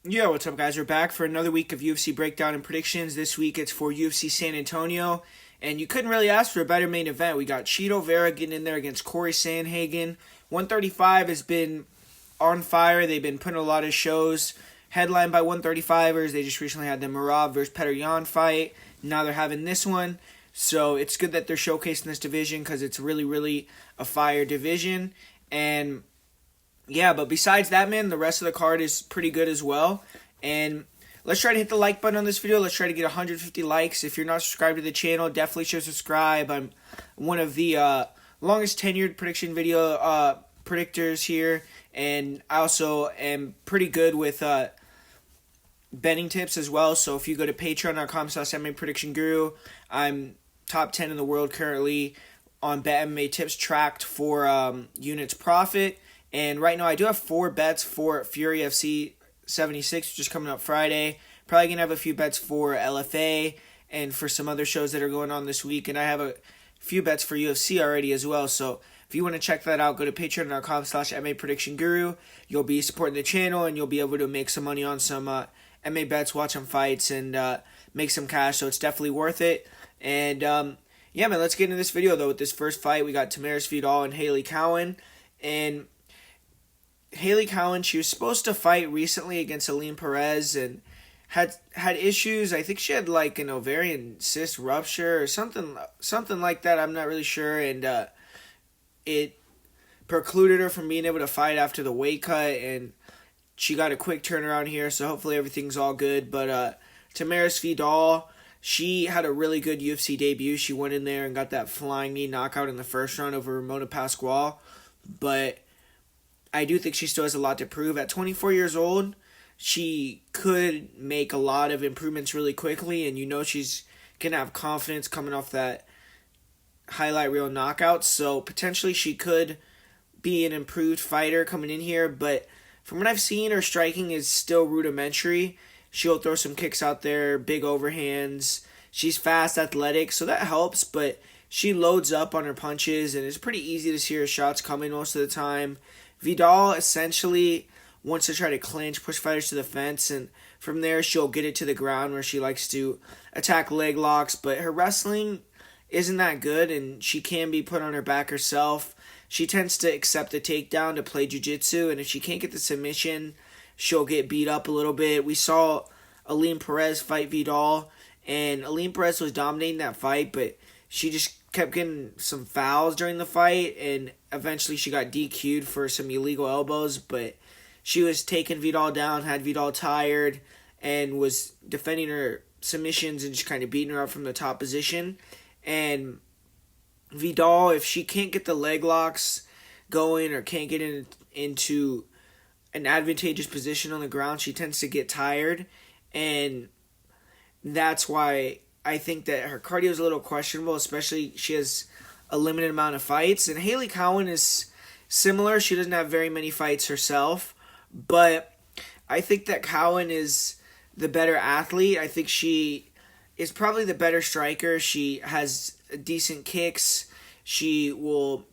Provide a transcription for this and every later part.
Yo, what's up, guys? We're back for another week of UFC breakdown and predictions. This week it's for UFC San Antonio, and you couldn't really ask for a better main event. We got Chito Vera getting in there against Cory Sandhagen. 135 has been on fire. They've been putting a lot of shows headlined by 135ers. They just recently had the Murad versus Peterson fight. Now they're having this one. So it's good that they're showcasing this division because it's really, really a fire division. And yeah, but besides that, man, the rest of the card is pretty good as well. And let's try to hit the like button on this video. Let's try to get 150 likes. If you're not subscribed to the channel, definitely should subscribe. I'm one of the longest tenured prediction video predictors here. And I also am pretty good with betting tips as well. So if you go to patreon.com/MMA I'm top 10 in the world currently on Bet MMA tips tracked for units profit. And right now I do have 4 bets for Fury FC 76, which is coming up Friday. Probably going to have a few bets for LFA and for some other shows that are going on this week. And I have a few bets for UFC already as well. So if you want to check that out, go to patreon.com/MMA You'll be supporting the channel and you'll be able to make some money on some MMA bets, watch some fights, and make some cash. So it's definitely worth it. And yeah, man, let's get into this video though with this first fight. We got Tamarez Vidal and Haley Cowan. And Haley Cowan, she was supposed to fight recently against Perez and had issues. I think she had like an ovarian cyst rupture or something like that. I'm not really sure, and it precluded her from being able to fight after the weight cut. And she got a quick turnaround here, so hopefully everything's all good. But Tamarez Vidal, she had a really good UFC debut. She went in there and got that flying knee knockout in the first round over Ramona Pascual, but I do think she still has a lot to prove. At 24 years old, she could make a lot of improvements really quickly, and you know she's going to have confidence coming off that highlight reel knockout, so potentially she could be an improved fighter coming in here, but from what I've seen, her striking is still rudimentary. She'll throw some kicks out there, big overhands. She's fast, athletic, so that helps, but she loads up on her punches, and it's pretty easy to see her shots coming most of the time. Vidal essentially wants to try to clinch, push fighters to the fence, and from there she'll get it to the ground where she likes to attack leg locks, but her wrestling isn't that good, and she can be put on her back herself. She tends to accept the takedown to play jiu-jitsu, and if she can't get the submission, she'll get beat up a little bit. We saw Perez fight Vidal, and Perez was dominating that fight, but she just kept getting some fouls during the fight, and eventually she got DQ'd for some illegal elbows, but she was taking Vidal down, had Vidal tired, and was defending her submissions and just kind of beating her up from the top position. And Vidal, if she can't get the leg locks going or can't get into an advantageous position on the ground, she tends to get tired, and that's why I think that her cardio is a little questionable, especially she has a limited amount of fights. And Haley Cowan is similar. She doesn't have very many fights herself, but I think that Cowan is the better athlete. I think she is probably the better striker. She has decent kicks. She will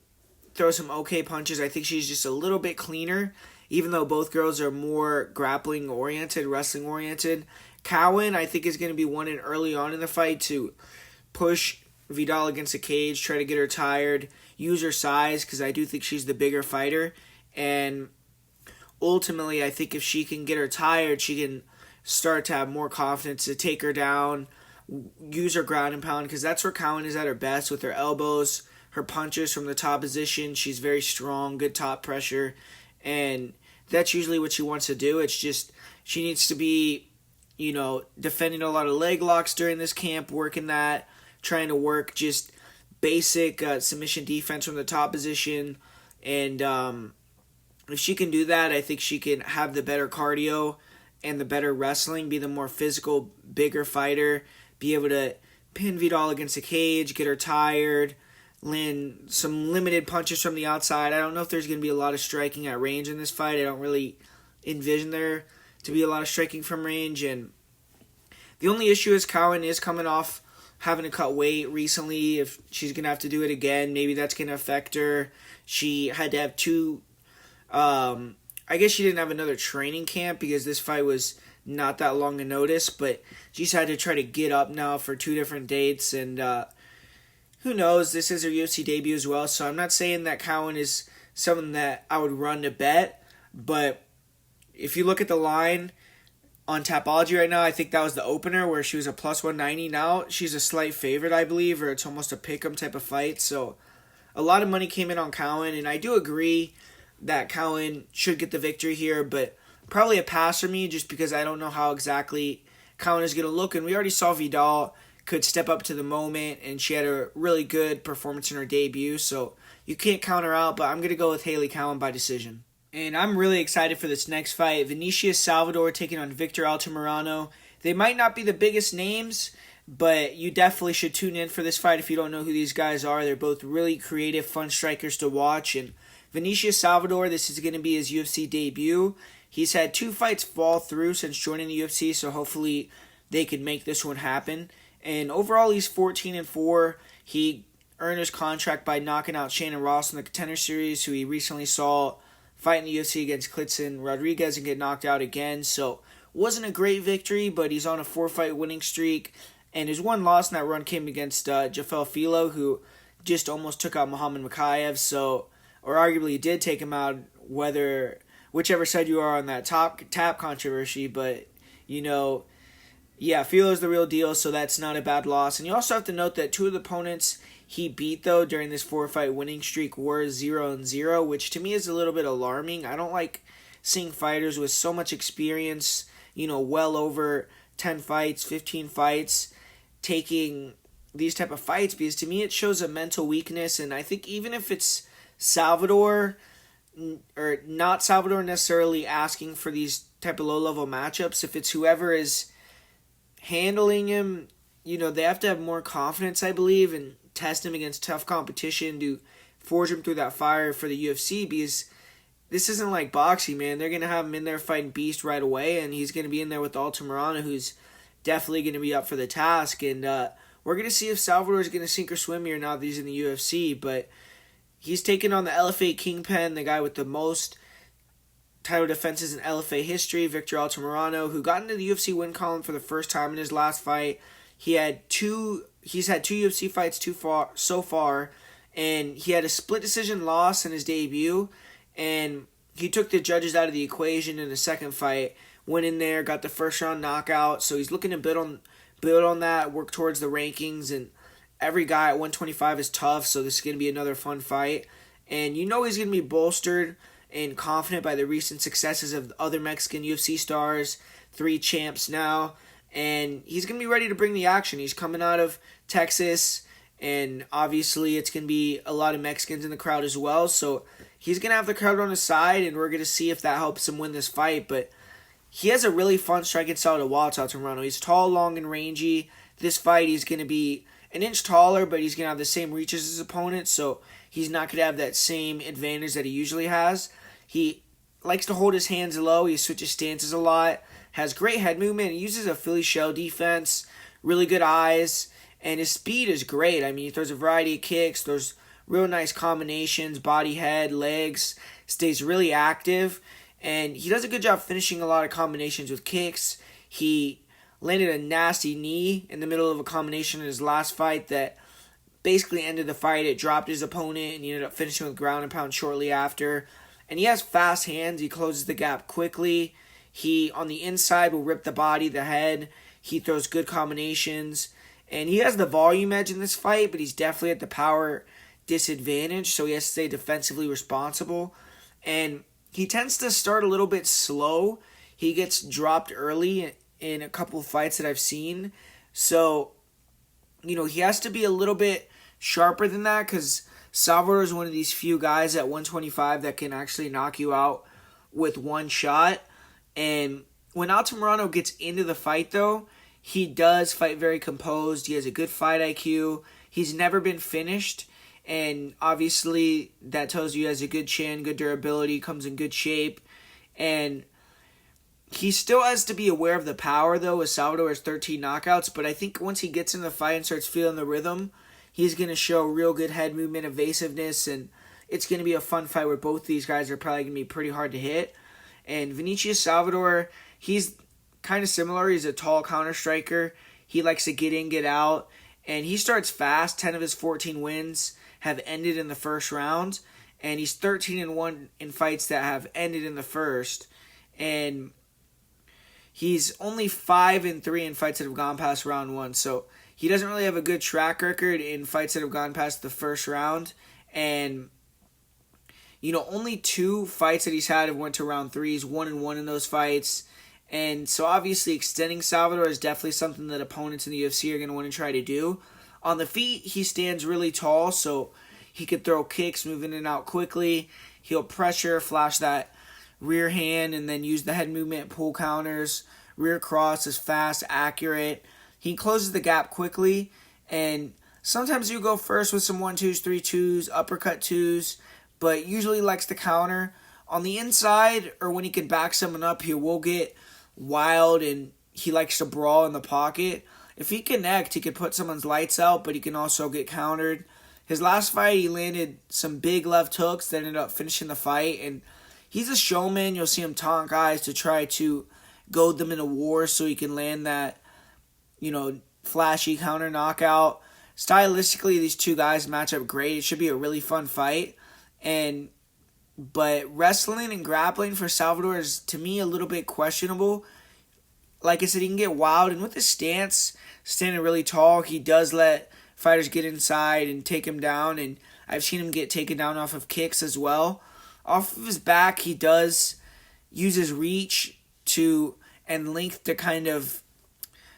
throw some okay punches. I think she's just a little bit cleaner, even though both girls are more grappling oriented, wrestling oriented. Cowan, I think, is going to be wanted early on in the fight to push Vidal against the cage, try to get her tired, use her size, because I do think she's the bigger fighter. And ultimately, I think if she can get her tired, she can start to have more confidence to take her down, use her ground and pound, because that's where Cowan is at her best, with her elbows, her punches from the top position. She's very strong, good top pressure, and that's usually what she wants to do. It's just she needs to be, defending a lot of leg locks during this camp, working that, trying to work just basic submission defense from the top position. And if she can do that, I think she can have the better cardio and the better wrestling, be the more physical, bigger fighter, be able to pin Vidal against the cage, get her tired, land some limited punches from the outside. I don't know if there's going to be a lot of striking at range in this fight. I don't really envision there to be a lot of striking from range, and the only issue is Cowan is coming off having to cut weight recently. If she's going to have to do it again, maybe that's going to affect her. She had to have 2 I guess she didn't have another training camp because this fight was not that long a notice, but she's had to try to get up now for 2 different dates, and who knows, this is her UFC debut as well, so I'm not saying that Cowan is someone that I would run to bet, but if you look at the line on Tapology right now, I think that was the opener where she was a plus 190. Now she's a slight favorite, I believe, or it's almost a pick'em type of fight, so a lot of money came in on Cowan, and I do agree that Cowan should get the victory here, but probably a pass for me just because I don't know how exactly Cowan is going to look, and we already saw Vidal could step up to the moment, and she had a really good performance in her debut, so you can't count her out, but I'm going to go with Haley Cowan by decision. And I'm really excited for this next fight. Venetia Salvador taking on Victor Altamirano. They might not be the biggest names, but you definitely should tune in for this fight if you don't know who these guys are. They're both really creative, fun strikers to watch, and Venetia Salvador, this is going to be his UFC debut. He's had 2 fights fall through since joining the UFC, so hopefully they could make this one happen. And overall, he's 14-4. He earned his contract by knocking out Shannon Ross in the Contender Series, who he recently saw fight in the UFC against Clitson Rodriguez and get knocked out again. So, wasn't a great victory, but he's on a 4-fight winning streak. And his one loss in that run came against Jafel Filo, who just almost took out Muhammad Makayev, so, or arguably did take him out, whichever side you are on that tap controversy, but, yeah, Filo's the real deal, so that's not a bad loss. And you also have to note that 2 of the opponents he beat, though, during this 4-fight winning streak were 0-0, which to me is a little bit alarming. I don't like seeing fighters with so much experience, well over 10 fights, 15 fights, taking these type of fights, because to me it shows a mental weakness, and I think even if it's Salvador, or not Salvador necessarily asking for these type of low-level matchups, if it's whoever is handling him, they have to have more confidence, I believe, and test him against tough competition to forge him through that fire for the UFC, because this isn't like boxing, man. They're going to have him in there fighting beast right away, and he's going to be in there with Altamirano, who's definitely going to be up for the task, and we're going to see if Salvador is going to sink or swim here now that he's in the UFC, but he's taking on the LFA Kingpin, the guy with the most title defenses in LFA history, Victor Altamirano, who got into the UFC win column for the first time in his last fight. He's had 2 UFC fights so far, and he had a split decision loss in his debut, and he took the judges out of the equation in the second fight, went in there, got the first round knockout, so he's looking to build on that, work towards the rankings, and every guy at 125 is tough, so this is going to be another fun fight. And he's going to be bolstered and confident by the recent successes of other Mexican UFC stars, 3 champs now, and he's going to be ready to bring the action. He's coming out of Texas, and obviously it's going to be a lot of Mexicans in the crowd as well, so he's going to have the crowd on his side, and we're going to see if that helps him win this fight. But he has a really fun striking style to watch, Altamirano. He's tall, long, and rangy. This fight, he's going to be an inch taller, but he's going to have the same reach as his opponent, so he's not going to have that same advantage that he usually has. He likes to hold his hands low. He switches stances a lot. Has great head movement. He uses a Philly shell defense. Really good eyes. And his speed is great. I mean, he throws a variety of kicks. Throws real nice combinations. Body, head, legs. Stays really active. And he does a good job finishing a lot of combinations with kicks. He landed a nasty knee in the middle of a combination in his last fight that basically ended the fight. It dropped his opponent, and he ended up finishing with ground and pound shortly after. And he has fast hands. He closes the gap quickly. He, on the inside, will rip the body, the head. He throws good combinations. And he has the volume edge in this fight, but he's definitely at the power disadvantage, so he has to stay defensively responsible. And he tends to start a little bit slow. He gets dropped early in a couple of fights that I've seen. So, he has to be a little bit sharper than that, because Salvador is one of these few guys at 125 that can actually knock you out with one shot. And when Altamirano gets into the fight, though, he does fight very composed. He has a good fight IQ. He's never been finished. And obviously, that tells you he has a good chin, good durability, comes in good shape. And he still has to be aware of the power, though, with Salvador has 13 knockouts. But I think once he gets in the fight and starts feeling the rhythm, he's going to show real good head movement, evasiveness, and it's going to be a fun fight where both these guys are probably going to be pretty hard to hit. And Venetia Salvador, he's kind of similar. He's a tall counter striker. He likes to get in, get out, and he starts fast. 10 of his 14 wins have ended in the first round, and he's 13-1 in fights that have ended in the first, and he's only 5-3 in fights that have gone past round 1. So he doesn't really have a good track record in fights that have gone past the first round, and only 2 fights that he's had have went to round 3. He's 1-1 in those fights. And so obviously extending Salvador is definitely something that opponents in the UFC are going to want to try to do. On the feet, he stands really tall, so he could throw kicks, move in and out quickly. He'll pressure, flash that rear hand, and then use the head movement, pull counters. Rear cross is fast, accurate. He closes the gap quickly, and sometimes he'll go first with some 1-2s, 3-2s, uppercut 2s, but usually likes to counter. On the inside, or when he can back someone up, he will get wild, and he likes to brawl in the pocket. If he connect, he could put someone's lights out, but he can also get countered. His last fight, he landed some big left hooks that ended up finishing the fight, and he's a showman. You'll see him taunt guys to try to goad them into war so he can land that, flashy counter knockout. Stylistically, these two guys match up great. It should be a really fun fight, but wrestling and grappling for Salvador is, to me, a little bit questionable. Like I said, he can get wild, and with his stance, standing really tall, he does let fighters get inside and take him down, and I've seen him get taken down off of kicks as well. Off of his back, he does use his reach and length to kind of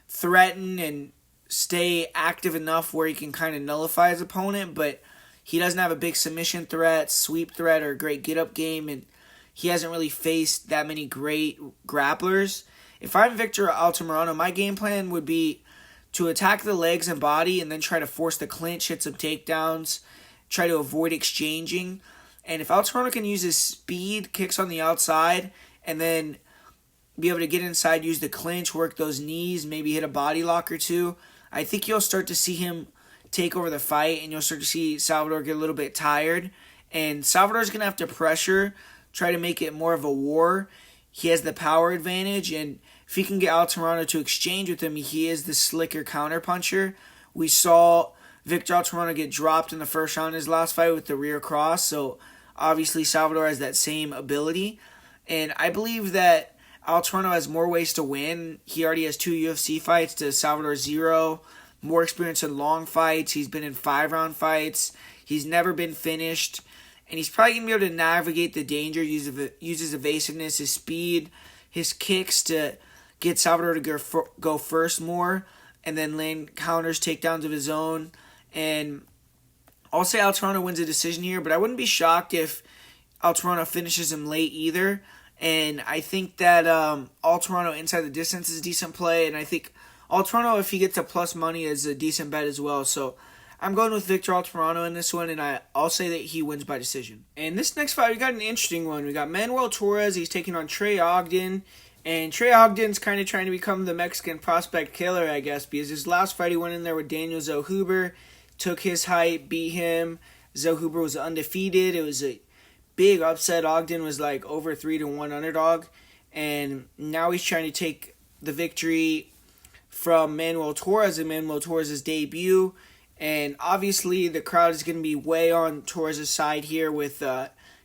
threaten and stay active enough where he can kind of nullify his opponent, but he doesn't have a big submission threat, sweep threat, or great get-up game, and he hasn't really faced that many great grapplers. If I'm Victor Altamirano, my game plan would be to attack the legs and body and then try to force the clinch, hit some takedowns, try to avoid exchanging. And if Altamirano can use his speed, kicks on the outside, and then be able to get inside, use the clinch, work those knees, maybe hit a body lock or two, I think you'll start to see him take over the fight, and you'll start to see Salvador get a little bit tired. And Salvador's going to have to pressure, try to make it more of a war. He has the power advantage, and if he can get Altamirano to exchange with him, he is the slicker counterpuncher. We saw Victor Altamirano get dropped in the first round in his last fight with the rear cross, so obviously Salvador has that same ability. And I believe that Altamirano has more ways to win. He already has 2 UFC fights to Salvador's 0. More experience in long fights. He's been in 5-round fights. He's never been finished. And he's probably going to be able to navigate the danger, use his evasiveness, his speed, his kicks to get Salvador to go first more, and then land counters, takedowns of his own. And I'll say Altamirano wins a decision here, but I wouldn't be shocked if Altamirano finishes him late either. And I think that Altamirano inside the distance is a decent play, and I think Altamirano, if he gets a plus money, is a decent bet as well. So I'm going with Victor Altamirano in this one, and I'll say that he wins by decision. And this next fight, we got an interesting one. We got Manuel Torres. He's taking on Trey Ogden. And Trey Ogden's kind of trying to become the Mexican prospect killer, I guess, because his last fight he went in there with Daniel Zellhuber, took his height, beat him. Zellhuber was undefeated. It was a big upset. Ogden was like over 3-1 underdog. And now he's trying to take the victory from Manuel Torres in Manuel Torres' debut. And obviously the crowd is going to be way on Torres' side here with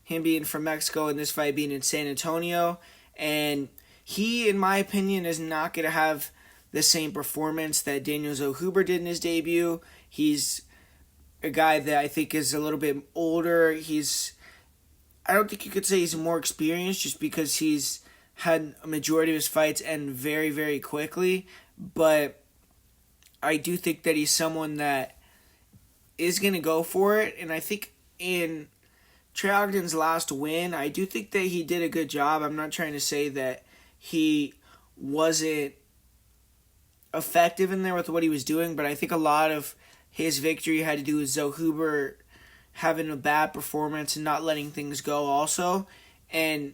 him being from Mexico and this fight being in San Antonio. And he, in my opinion, is not going to have the same performance that Daniel Zellhuber did in his debut. He's a guy that I think is a little bit older. I don't think you could say he's more experienced just because he's had a majority of his fights end very, very quickly. But I do think that he's someone that is going to go for it. And I think in Trey Ogden's last win, I do think that he did a good job. I'm not trying to say that he wasn't effective in there with what he was doing, but I think a lot of his victory had to do with Zellhuber having a bad performance and not letting things go also. And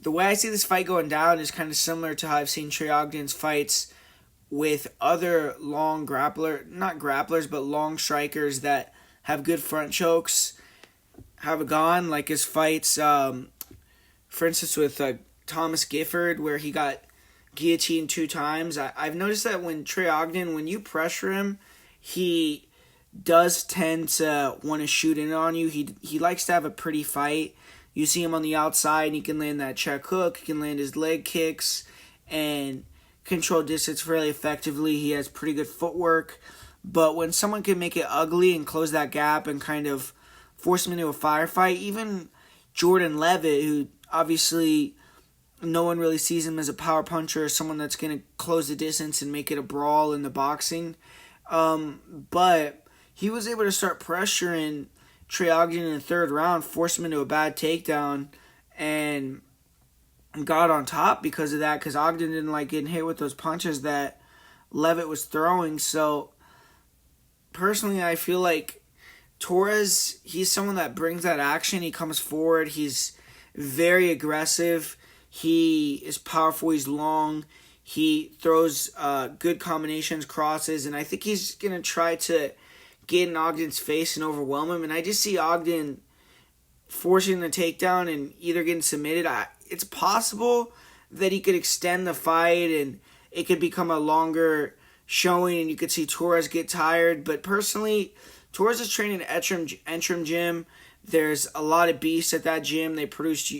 the way I see this fight going down is kind of similar to how I've seen Trey Ogden's fights with other long not grapplers, but long strikers that have good front chokes have gone, like his fights, for instance, with Thomas Gifford, where he got guillotined 2 times. I've noticed that when Trey Ogden, when you pressure him, he does tend to want to shoot in on you. He likes to have a pretty fight. You see him on the outside, and he can land that check hook. He can land his leg kicks and control distance fairly effectively. He has pretty good footwork. But when someone can make it ugly and close that gap and kind of force him into a firefight, even Jordan Levitt, who obviously no one really sees him as a power puncher or someone that's going to close the distance and make it a brawl in the boxing. But he was able to start pressuring Trey Ogden in the 3rd round, force him into a bad takedown, and got on top because of that, because Ogden didn't like getting hit with those punches that Levitt was throwing. So personally, I feel like Torres, he's someone that brings that action. He comes forward. He's very aggressive. He is powerful. He's long. He throws good combinations, crosses, and I think he's going to try to get in Ogden's face and overwhelm him. And I just see Ogden forcing the takedown and either getting submitted. It's possible that he could extend the fight and it could become a longer showing and you could see Torres get tired. But personally, Torres is training at Entrim Gym. There's a lot of beasts at that gym. They produced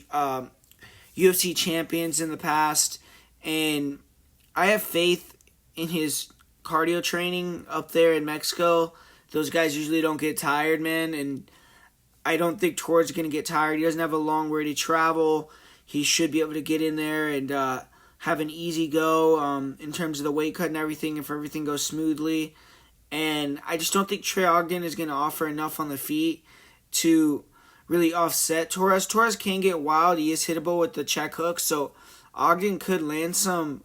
UFC champions in the past. And I have faith in his cardio training up there in Mexico. Those guys usually don't get tired, man. And I don't think Torres is going to get tired. He doesn't have a long way to travel. He should be able to get in there and have an easy go in terms of the weight cut and everything, if everything goes smoothly. And I just don't think Trey Ogden is going to offer enough on the feet to really offset Torres. Torres can get wild. He is hittable with the check hooks, so Ogden could land some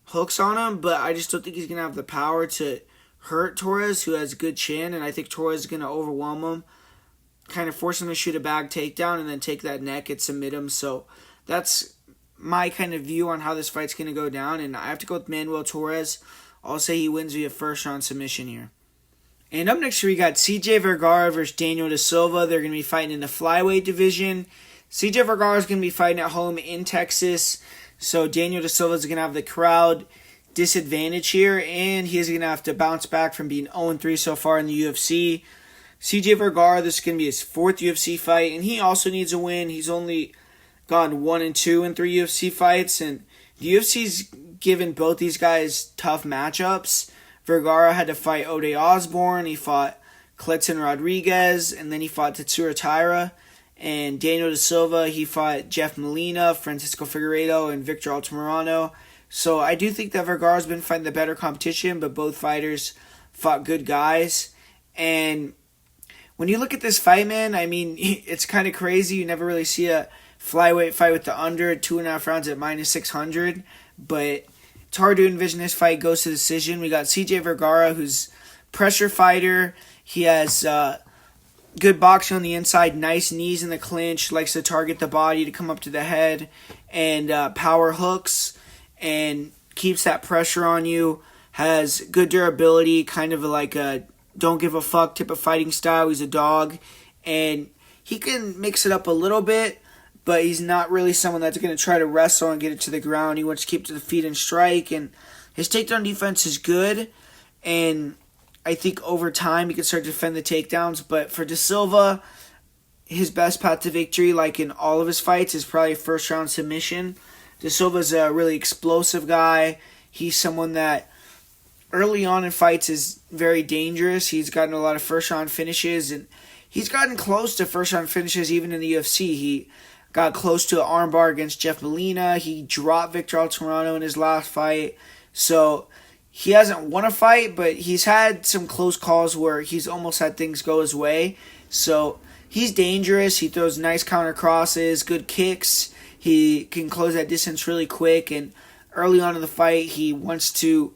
hooks on him, but I just don't think he's going to have the power to hurt Torres, who has a good chin, and I think Torres is going to overwhelm him, kind of force him to shoot a bag takedown and then take that neck and submit him. So that's my kind of view on how this fight's going to go down, and I have to go with Manuel Torres. I'll say he wins via first-round submission here. And up next, we got CJ Vergara versus Daniel Da Silva. They're going to be fighting in the flyweight division. CJ Vergara is going to be fighting at home in Texas, so Daniel Da Silva is going to have the crowd disadvantage here, and he's going to have to bounce back from being 0-3 so far in the UFC. CJ Vergara, this is going to be his 4th UFC fight, and he also needs a win. He's only gone 1-2 in 3 UFC fights, and the UFC's given both these guys tough matchups. Vergara had to fight Ode Osborne, he fought Clinton Rodriguez, and then he fought Tatsuro Taira. And Daniel Da Silva, he fought Jeff Molina, Francisco Figueiredo, and Victor Altamirano. So I do think that Vergara's been fighting the better competition, but both fighters fought good guys. And when you look at this fight, man, I mean, it's kind of crazy. You never really see a flyweight fight with the under 2.5 rounds at -600. But it's hard to envision this fight goes to decision. We got CJ Vergara, who's pressure fighter. He has good boxing on the inside, nice knees in the clinch, likes to target the body to come up to the head, and power hooks, and keeps that pressure on you. Has good durability, kind of like a don't give a fuck type of fighting style. He's a dog, and he can mix it up a little bit, but he's not really someone that's going to try to wrestle and get it to the ground. He wants to keep to the feet and strike, and his takedown defense is good, and I think over time he can start to defend the takedowns. But for Da Silva, his best path to victory, like in all of his fights, is probably a first-round submission. Da Silva's a really explosive guy. He's someone that early on in fights is very dangerous. He's gotten a lot of first-round finishes, and he's gotten close to first-round finishes even in the UFC. He got close to an armbar against Jeff Molina. He dropped Victor Altamirano in his last fight. So he hasn't won a fight, but he's had some close calls where he's almost had things go his way. So he's dangerous. He throws nice counter crosses, good kicks. He can close that distance really quick. And early on in the fight, he wants to,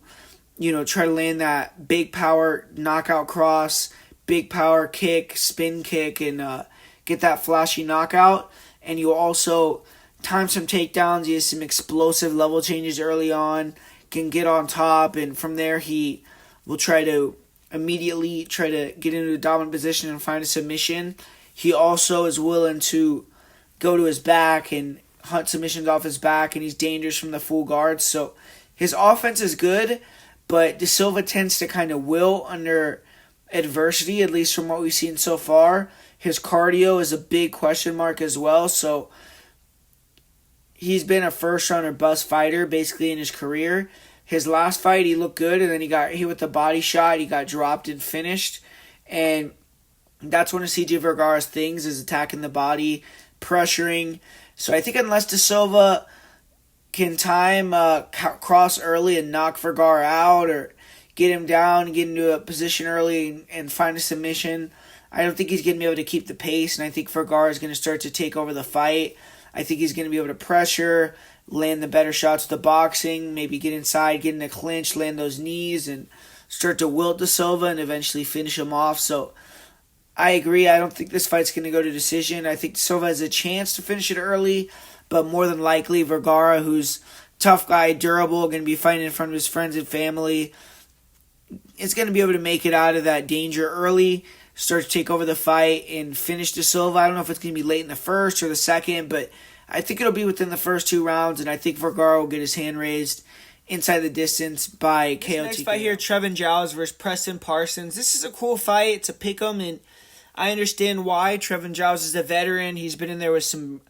try to land that big power knockout cross, big power kick, spin kick, and get that flashy knockout. And you'll also time some takedowns. He has some explosive level changes early on, can get on top, and from there he will try to immediately try to get into a dominant position and find a submission. He also is willing to go to his back and hunt submissions off his back, and he's dangerous from the full guard. So his offense is good, but De Silva tends to kind of wilt under adversity, at least from what we've seen so far. His cardio is a big question mark as well. So he's been a first-round or bust fighter basically in his career. His last fight, he looked good, and then he got hit with the body shot. He got dropped and finished. And that's one of CJ Vergara's things, is attacking the body, pressuring. So I think unless De Silva can time cross early and knock Vergara out, or get him down, get into a position early and find a submission, I don't think he's going to be able to keep the pace, and I think Vergara is going to start to take over the fight. I think he's going to be able to pressure, land the better shots with the boxing, maybe get inside, get in a clinch, land those knees, and start to wilt De Silva and eventually finish him off. So I agree. I don't think this fight's going to go to decision. I think De Silva has a chance to finish it early, but more than likely Vergara, who's tough guy, durable, going to be fighting in front of his friends and family, is going to be able to make it out of that danger early, start to take over the fight and finish De Silva. I don't know if it's going to be late in the first or the second, but I think it'll be within the first 2 rounds, and I think Vergara will get his hand raised inside the distance by KO. Next fight here, Trevin versus Preston Parsons. This is a cool fight. It's a pick'em, and I understand why. Trevin is a veteran. He's been in there with some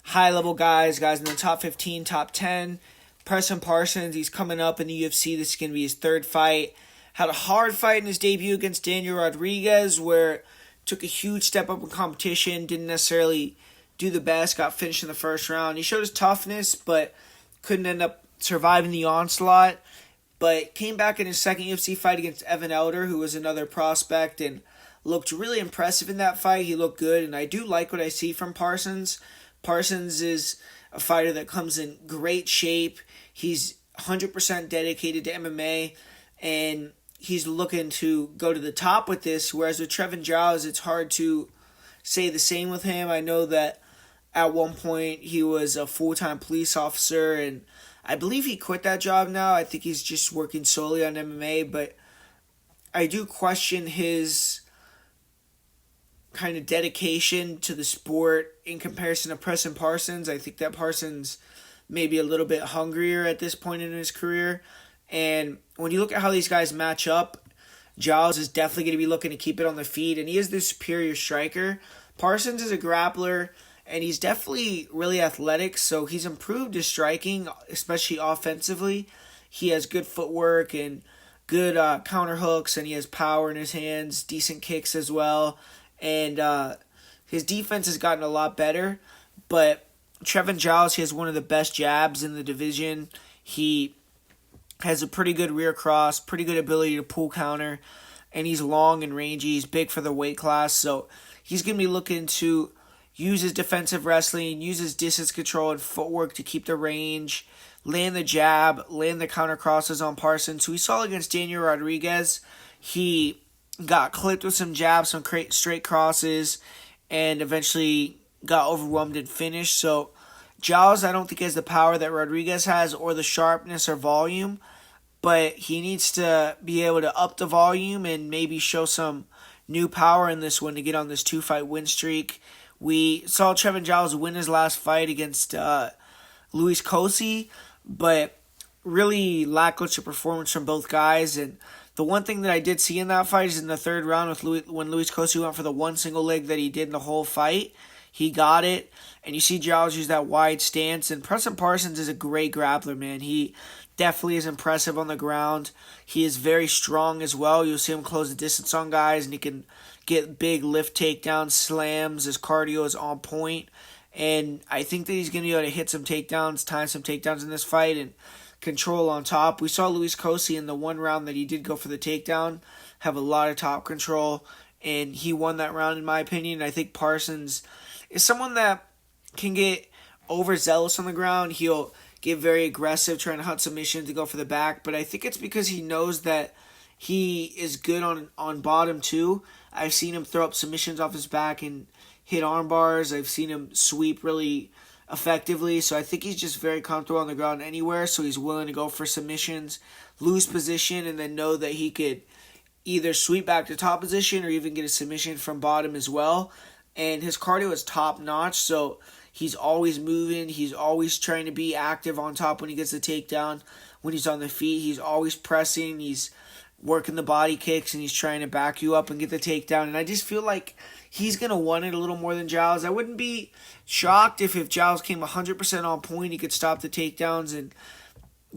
high-level guys in the top 15, top 10. Preston Parsons, he's coming up in the UFC. This is going to be his 3rd fight. Had a hard fight in his debut against Daniel Rodriguez, where took a huge step up in competition, didn't necessarily do the best, got finished in the first round. He showed his toughness, but couldn't end up surviving the onslaught. But came back in his second UFC fight against Evan Elder, who was another prospect, and looked really impressive in that fight. He looked good, and I do like what I see from Parsons. Parsons is a fighter that comes in great shape. He's 100% dedicated to MMA, and he's looking to go to the top with this, whereas with Trevin it's hard to say the same with him. I know that at one point he was a full-time police officer, and I believe he quit that job now. I think he's just working solely on MMA, but I do question his kind of dedication to the sport in comparison to Preston Parsons. I think that Parsons may be a little bit hungrier at this point in his career. And when you look at how these guys match up, Giles is definitely going to be looking to keep it on the feet, and he is the superior striker. Parsons is a grappler, and he's definitely really athletic, so he's improved his striking, especially offensively. He has good footwork and good counter hooks, and he has power in his hands, decent kicks as well. And his defense has gotten a lot better, but Trevin Giles, he has one of the best jabs in the division. He has a pretty good rear cross, pretty good ability to pull counter, and he's long and rangy. He's big for the weight class, so he's going to be looking to use his defensive wrestling, use his distance control and footwork to keep the range, land the jab, land the counter crosses on Parsons, who we saw against Daniel Rodriguez. He got clipped with some jabs, some straight crosses, and eventually got overwhelmed and finished. So Giles, I don't think has the power that Rodriguez has or the sharpness or volume, but he needs to be able to up the volume and maybe show some new power in this one to get on this 2-fight win streak. We saw Trevin Giles win his last fight against Luis Cosi, but really lackluster performance from both guys. And the one thing that I did see in that fight is in the 3rd round when Luis Cosi went for the one single leg that he did in the whole fight. He got it, and you see Giles use that wide stance. And Preston Parsons is a great grappler, man. He definitely is impressive on the ground. He is very strong as well. You'll see him close the distance on guys, and he can get big lift takedowns, slams. His cardio is on point. And I think that he's going to be able to hit some takedowns, time some takedowns in this fight, and control on top. We saw Luis Cosi in the one round that he did go for the takedown have a lot of top control, and he won that round in my opinion. I think Parsons is someone that can get overzealous on the ground. He'll get very aggressive, trying to hunt submissions to go for the back, but I think it's because he knows that he is good on bottom too. I've seen him throw up submissions off his back and hit arm bars. I've seen him sweep really effectively, so I think he's just very comfortable on the ground anywhere, so he's willing to go for submissions, lose position, and then know that he could either sweep back to top position or even get a submission from bottom as well. And his cardio is top notch, so He's always moving. He's always trying to be active on top when he gets the takedown. When he's on the feet, he's always pressing. He's working the body kicks, and he's trying to back you up and get the takedown. And I just feel like he's going to want it a little more than Giles. I wouldn't be shocked if Giles came 100% on point. He could stop the takedowns and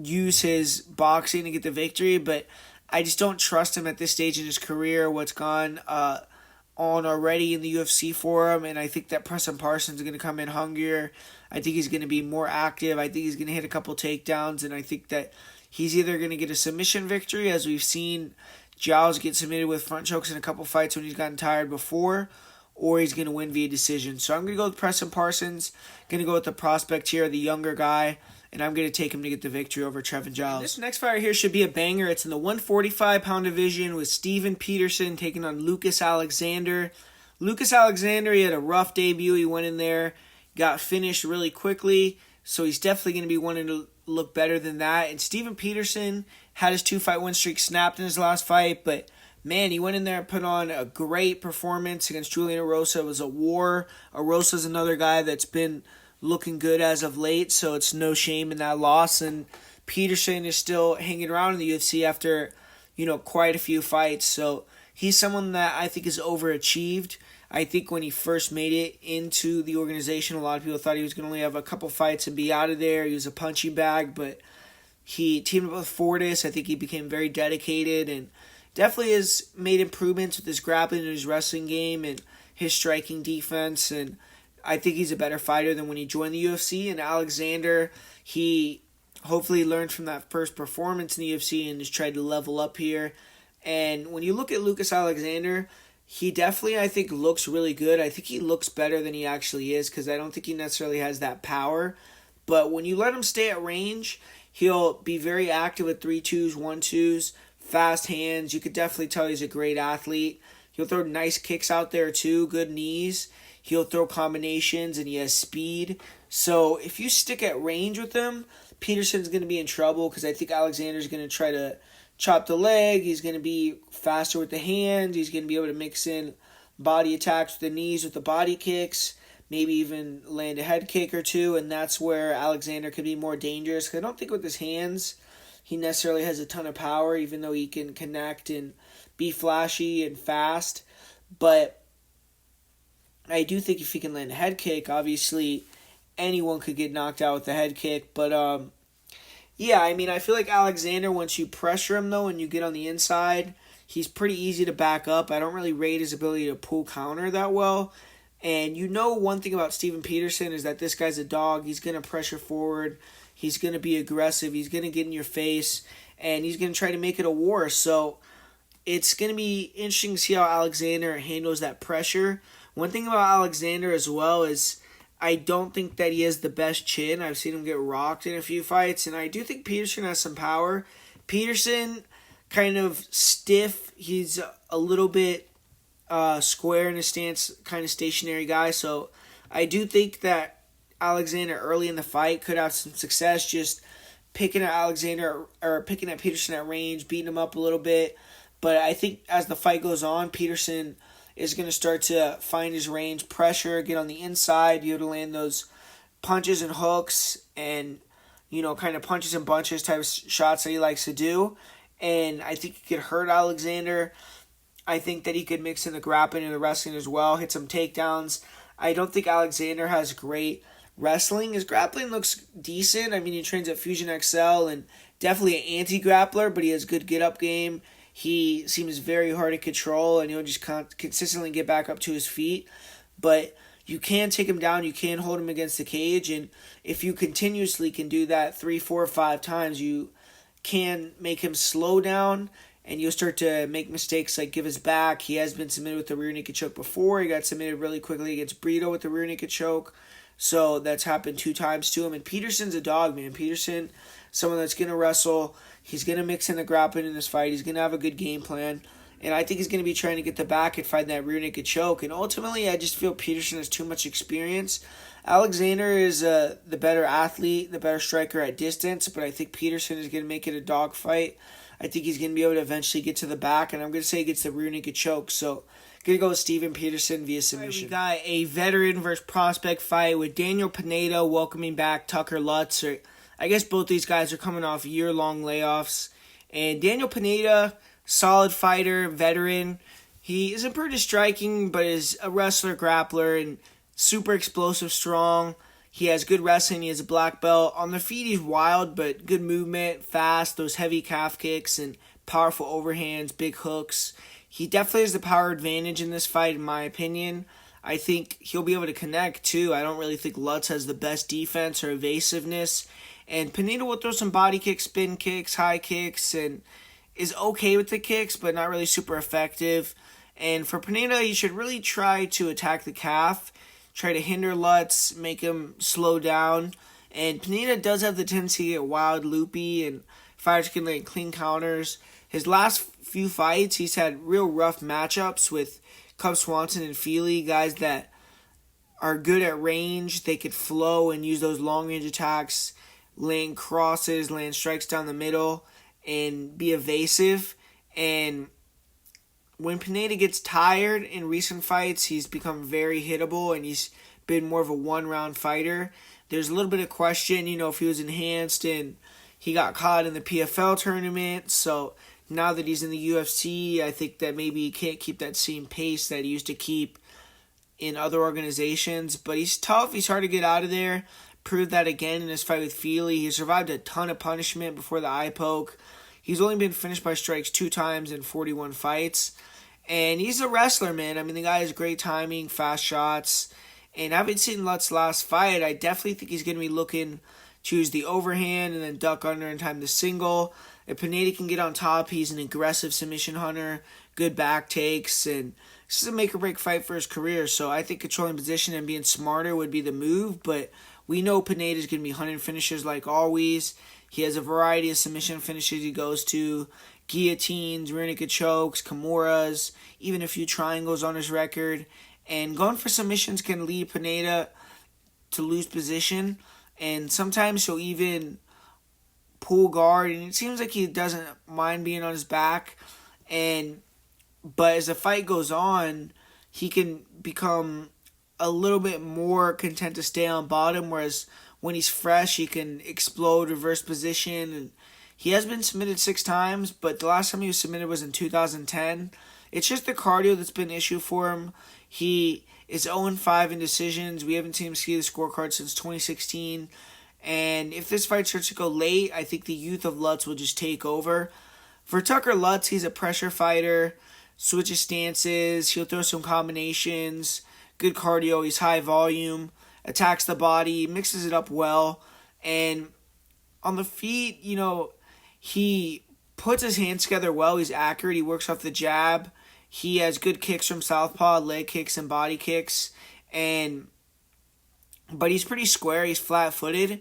use his boxing to get the victory, but I just don't trust him at this stage in his career, what's gone on already in the UFC for him, and I think that Preston Parsons is going to come in hungrier. I think he's going to be more active. I think he's going to hit a couple takedowns, and I think that he's either going to get a submission victory, as we've seen Giles get submitted with front chokes in a couple fights when he's gotten tired before, or he's going to win via decision. So I'm going to go with Preston Parsons. Going to go with the prospect here, the younger guy, and I'm going to take him to get the victory over Trevin Giles. This next fight here should be a banger. It's in the 145-pound division with Steven Peterson taking on Lucas Alexander. Lucas Alexander, he had a rough debut. He went in there, got finished really quickly, so he's definitely going to be wanting to look better than that. And Steven Peterson had his 2-fight win streak snapped in his last fight, but man, he went in there and put on a great performance against Julian Erosa. It was a war. Erosa's another guy that's been looking good as of late, so it's no shame in that loss. And Peterson is still hanging around in the UFC after, quite a few fights. So he's someone that I think is overachieved. I think when he first made it into the organization, a lot of people thought he was going to only have a couple fights and be out of there. He was a punching bag, but he teamed up with Fortis. I think he became very dedicated and definitely has made improvements with his grappling and his wrestling game and his striking defense, and I think he's a better fighter than when he joined the UFC. And Alexander, he hopefully learned from that first performance in the UFC and has tried to level up here. And when you look at Lucas Alexander, he definitely, I think, looks really good. I think he looks better than he actually is because I don't think he necessarily has that power. But when you let him stay at range, he'll be very active with 3-2s, 1-2s, fast hands. You could definitely tell he's a great athlete. He'll throw nice kicks out there too, good knees. He'll throw combinations, and he has speed. So if you stick at range with him, Peterson's going to be in trouble because I think Alexander's going to try to chop the leg. He's going to be faster with the hands. He's going to be able to mix in body attacks with the knees, with the body kicks, maybe even land a head kick or two, and that's where Alexander could be more dangerous. Because I don't think with his hands he necessarily has a ton of power, even though he can connect and be flashy and fast. But I do think if he can land a head kick, obviously anyone could get knocked out with a head kick. But, I feel like Alexander, once you pressure him, though, and you get on the inside, he's pretty easy to back up. I don't really rate his ability to pull counter that well. And one thing about Steven Peterson is that this guy's a dog. He's going to pressure forward. He's going to be aggressive. He's going to get in your face. And he's going to try to make it a war. So it's going to be interesting to see how Alexander handles that pressure. One thing about Alexander as well is I don't think that he has the best chin. I've seen him get rocked in a few fights, and I do think Peterson has some power. Peterson, kind of stiff. He's a little bit square in his stance, kind of stationary guy. So I do think that Alexander early in the fight could have some success just picking at Peterson at range, beating him up a little bit. But I think as the fight goes on, Peterson is going to start to find his range, pressure, get on the inside, be able to land those punches and hooks and, kind of punches and bunches type of shots that he likes to do. And I think he could hurt Alexander. I think that he could mix in the grappling and the wrestling as well, hit some takedowns. I don't think Alexander has great wrestling. His grappling looks decent. He trains at Fusion XL and definitely an anti-grappler, but he has good get-up game. He seems very hard to control, and he'll just consistently get back up to his feet. But you can take him down. You can hold him against the cage. And if you continuously can do that 3, 4, 5 times, you can make him slow down, and you'll start to make mistakes like give his back. He has been submitted with the rear naked choke before. He got submitted really quickly against Brito with the rear naked choke. So that's happened 2 times to him. And Peterson's a dog, man. Peterson, someone that's going to wrestle. He's going to mix in the grappling in this fight. He's going to have a good game plan. And I think he's going to be trying to get the back and find that rear naked choke. And ultimately, I just feel Peterson has too much experience. Alexander is the better athlete, the better striker at distance, but I think Peterson is going to make it a dogfight. I think he's going to be able to eventually get to the back, and I'm going to say he gets the rear naked choke. So, going to go with Steven Peterson via submission. We got a veteran versus prospect fight with Daniel Pineda welcoming back Tucker Lutz. I guess both these guys are coming off year-long layoffs. And Daniel Pineda, solid fighter, veteran. He isn't pretty striking, but is a wrestler, grappler, and super explosive, strong. He has good wrestling. He has a black belt. On the feet, he's wild, but good movement, fast, those heavy calf kicks, and powerful overhands, big hooks. He definitely has the power advantage in this fight, in my opinion. I think he'll be able to connect, too. I don't really think Lutz has the best defense or evasiveness. And Pineda will throw some body kicks, spin kicks, high kicks, and is okay with the kicks, but not really super effective. And for Pineda, he should really try to attack the calf, try to hinder Lutz, make him slow down. And Pineda does have the tendency to get wild, loopy, and fighters can land clean counters. His last few fights, he's had real rough matchups with Cub Swanson and Feely, guys that are good at range. They could flow and use those long-range attacks, land crosses, land strikes down the middle, and be evasive. And when Pineda gets tired in recent fights, he's become very hittable, and he's been more of a one-round fighter. There's a little bit of question, if he was enhanced, and he got caught in the PFL tournament. So now that he's in the UFC, I think that maybe he can't keep that same pace that he used to keep in other organizations. But he's tough. He's hard to get out of there. Proved that again in his fight with Feely. He survived a ton of punishment before the eye poke. He's only been finished by strikes 2 times in 41 fights. And he's a wrestler, man. I mean, the guy has great timing, fast shots. And having seen Lutz's last fight, I definitely think he's going to be looking to use the overhand and then duck under and time the single. If Pineda can get on top, he's an aggressive submission hunter, good back takes, and this is a make-or-break fight for his career. So I think controlling position and being smarter would be the move, but we know Pineda's going to be hunting finishes like always. He has a variety of submission finishes he goes to, guillotines, rear naked chokes, kimuras, even a few triangles on his record. And going for submissions can lead Pineda to lose position, and sometimes he'll even pull guard, and it seems like he doesn't mind being on his back. But as the fight goes on, he can become a little bit more content to stay on bottom, whereas when he's fresh, he can explode, reverse position. And he has been submitted 6 times, but the last time he was submitted was in 2010. It's just the cardio that's been an issue for him. He is 0-5 in decisions. We haven't seen him see the scorecard since 2016. And if this fight starts to go late, I think the youth of Lutz will just take over. For Tucker Lutz, he's a pressure fighter, switches stances, he'll throw some combinations, good cardio, he's high volume, attacks the body, mixes it up well. And on the feet, he puts his hands together well, he's accurate, he works off the jab. He has good kicks from southpaw, leg kicks and body kicks, but he's pretty square, he's flat-footed.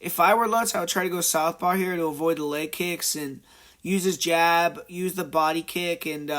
If I were Lutz, I would try to go southpaw here to avoid the leg kicks and use his jab, use the body kick, and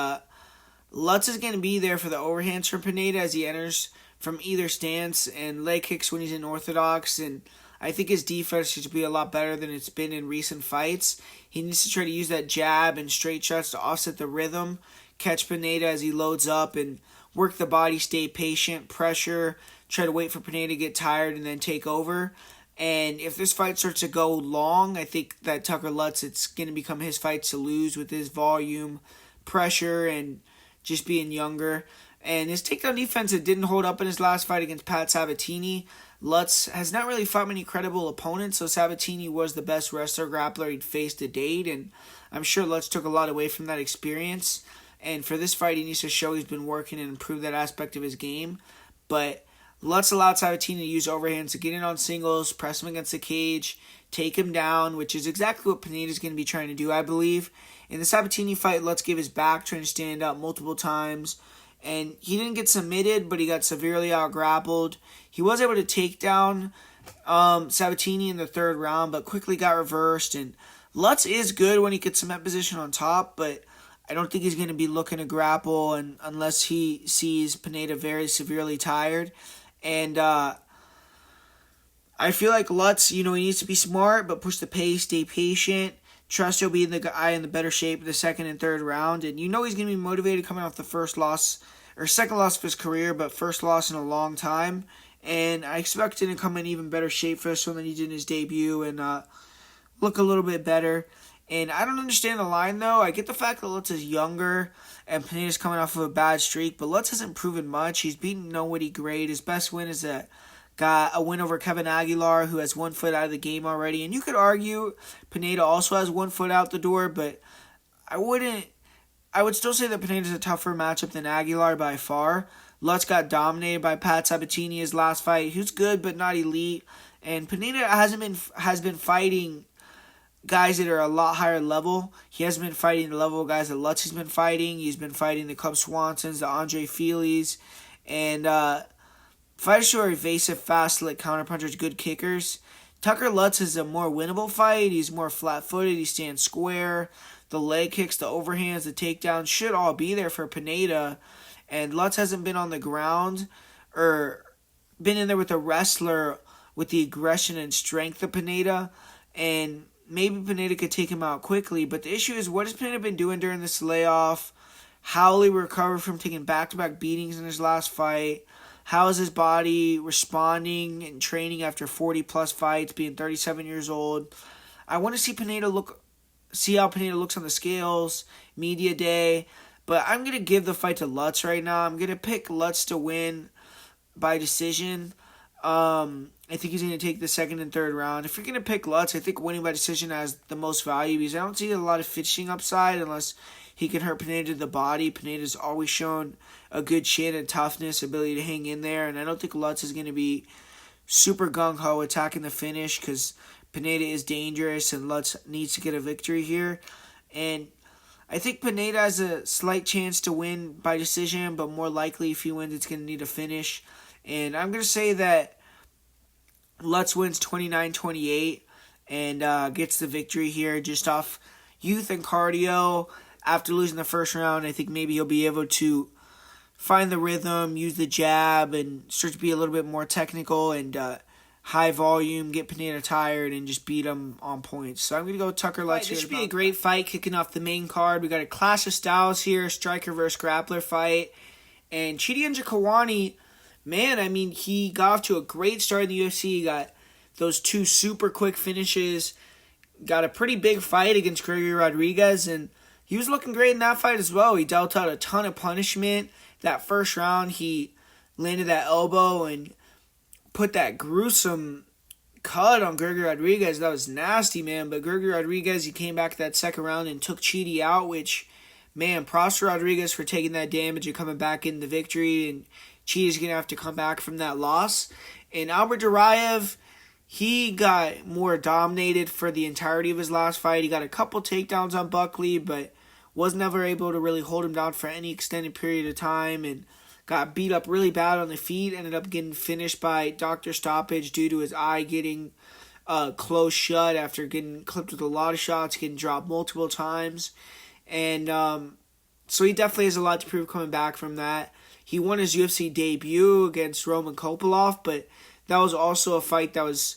Lutz is going to be there for the overhands from Pineda as he enters from either stance, and leg kicks when he's in orthodox, and I think his defense should be a lot better than it's been in recent fights. He needs to try to use that jab and straight shots to offset the rhythm, catch Pineda as he loads up, and work the body, stay patient, pressure, try to wait for Pineda to get tired and then take over. And if this fight starts to go long, I think that Tucker Lutz, it's going to become his fight to lose with his volume, pressure, and just being younger. And his takedown defense, it didn't hold up in his last fight against Pat Sabatini. Lutz has not really fought many credible opponents, so Sabatini was the best wrestler grappler he'd faced to date, and I'm sure Lutz took a lot away from that experience. And for this fight, he needs to show he's been working and improve that aspect of his game. But Lutz allowed Sabatini to use overhands to get in on singles, press him against the cage, take him down, which is exactly what Pineda's going to be trying to do, I believe. In the Sabatini fight, Lutz gave his back, trying to stand up multiple times. And he didn't get submitted, but he got severely out-grappled. He was able to take down Sabatini in the 3rd round, but quickly got reversed. And Lutz is good when he gets cement position on top, but I don't think he's going to be looking to grapple and unless he sees Pineda very severely tired. And I feel like Lutz, he needs to be smart, but push the pace, stay patient. Trust he'll be the guy in the better shape of the second and third round. And he's going to be motivated coming off the first loss, or second loss of his career, but first loss in a long time. And I expect him to come in even better shape for this one than he did in his debut and look a little bit better. And I don't understand the line, though. I get the fact that Lutz is younger and Pineda's coming off of a bad streak, but Lutz hasn't proven much. He's beaten nobody great. His best win is got a win over Kevin Aguilar, who has 1 foot out of the game already. And you could argue Pineda also has 1 foot out the door, but I would still say that Pineda's a tougher matchup than Aguilar by far. Lutz got dominated by Pat Sabatini his last fight, who's good but not elite. And Pineda has been fighting guys that are a lot higher level. He hasn't been fighting the level of guys that Lutz has been fighting. He's been fighting the Cub Swansons, the Andre Feelys, and fighters who are evasive, fast, slick counterpunchers, good kickers. Tucker Lutz is a more winnable fight. He's more flat-footed. He stands square. The leg kicks, the overhands, the takedowns should all be there for Pineda. And Lutz hasn't been on the ground or been in there with a wrestler with the aggression and strength of Pineda. And maybe Pineda could take him out quickly. But the issue is, what has Pineda been doing during this layoff? How will he recover from taking back-to-back beatings in his last fight? How is his body responding and training after 40-plus fights, being 37 years old? I want to see how Pineda looks on the scales, media day. But I'm going to give the fight to Lutz right now. I'm going to pick Lutz to win by decision. I think he's going to take the second and third round. If you're going to pick Lutz, I think winning by decision has the most value because I don't see a lot of finishing upside unless he can hurt Pineda to the body. Pineda's always shown a good chin and toughness, ability to hang in there, and I don't think Lutz is going to be super gung-ho attacking the finish because Pineda is dangerous and Lutz needs to get a victory here. And I think Pineda has a slight chance to win by decision, but more likely if he wins, it's going to need a finish. And I'm going to say that Lutz wins 29-28 and gets the victory here just off youth and cardio. After losing the first round, I think maybe he'll be able to find the rhythm, use the jab, and start to be a little bit more technical and high volume, get Pineda tired, and just beat him on points. So I'm going to go with Tucker Lutz here. This should be a great fight kicking off the main card. We got a clash of styles here, striker versus grappler fight. And Chidi Njokuani, man, I mean, he got off to a great start in the UFC. He got those 2 super quick finishes, got a pretty big fight against Gregory Rodriguez, and he was looking great in that fight as well. He dealt out a ton of punishment. That first round, he landed that elbow and put that gruesome cut on Gregory Rodriguez. That was nasty, man. But Gregory Rodriguez, he came back that second round and took Chidi out, which, man, props to Rodriguez for taking that damage and coming back in the victory. And Chidi's going to have to come back from that loss. And Albert Duraev, he got more dominated for the entirety of his last fight. He got a couple takedowns on Buckley, but was never able to really hold him down for any extended period of time and got beat up really bad on the feet. Ended up getting finished by doctor stoppage due to his eye getting closed shut after getting clipped with a lot of shots, getting dropped multiple times. And so he definitely has a lot to prove coming back from that. He won his UFC debut against Roman Kopylov, but that was also a fight that was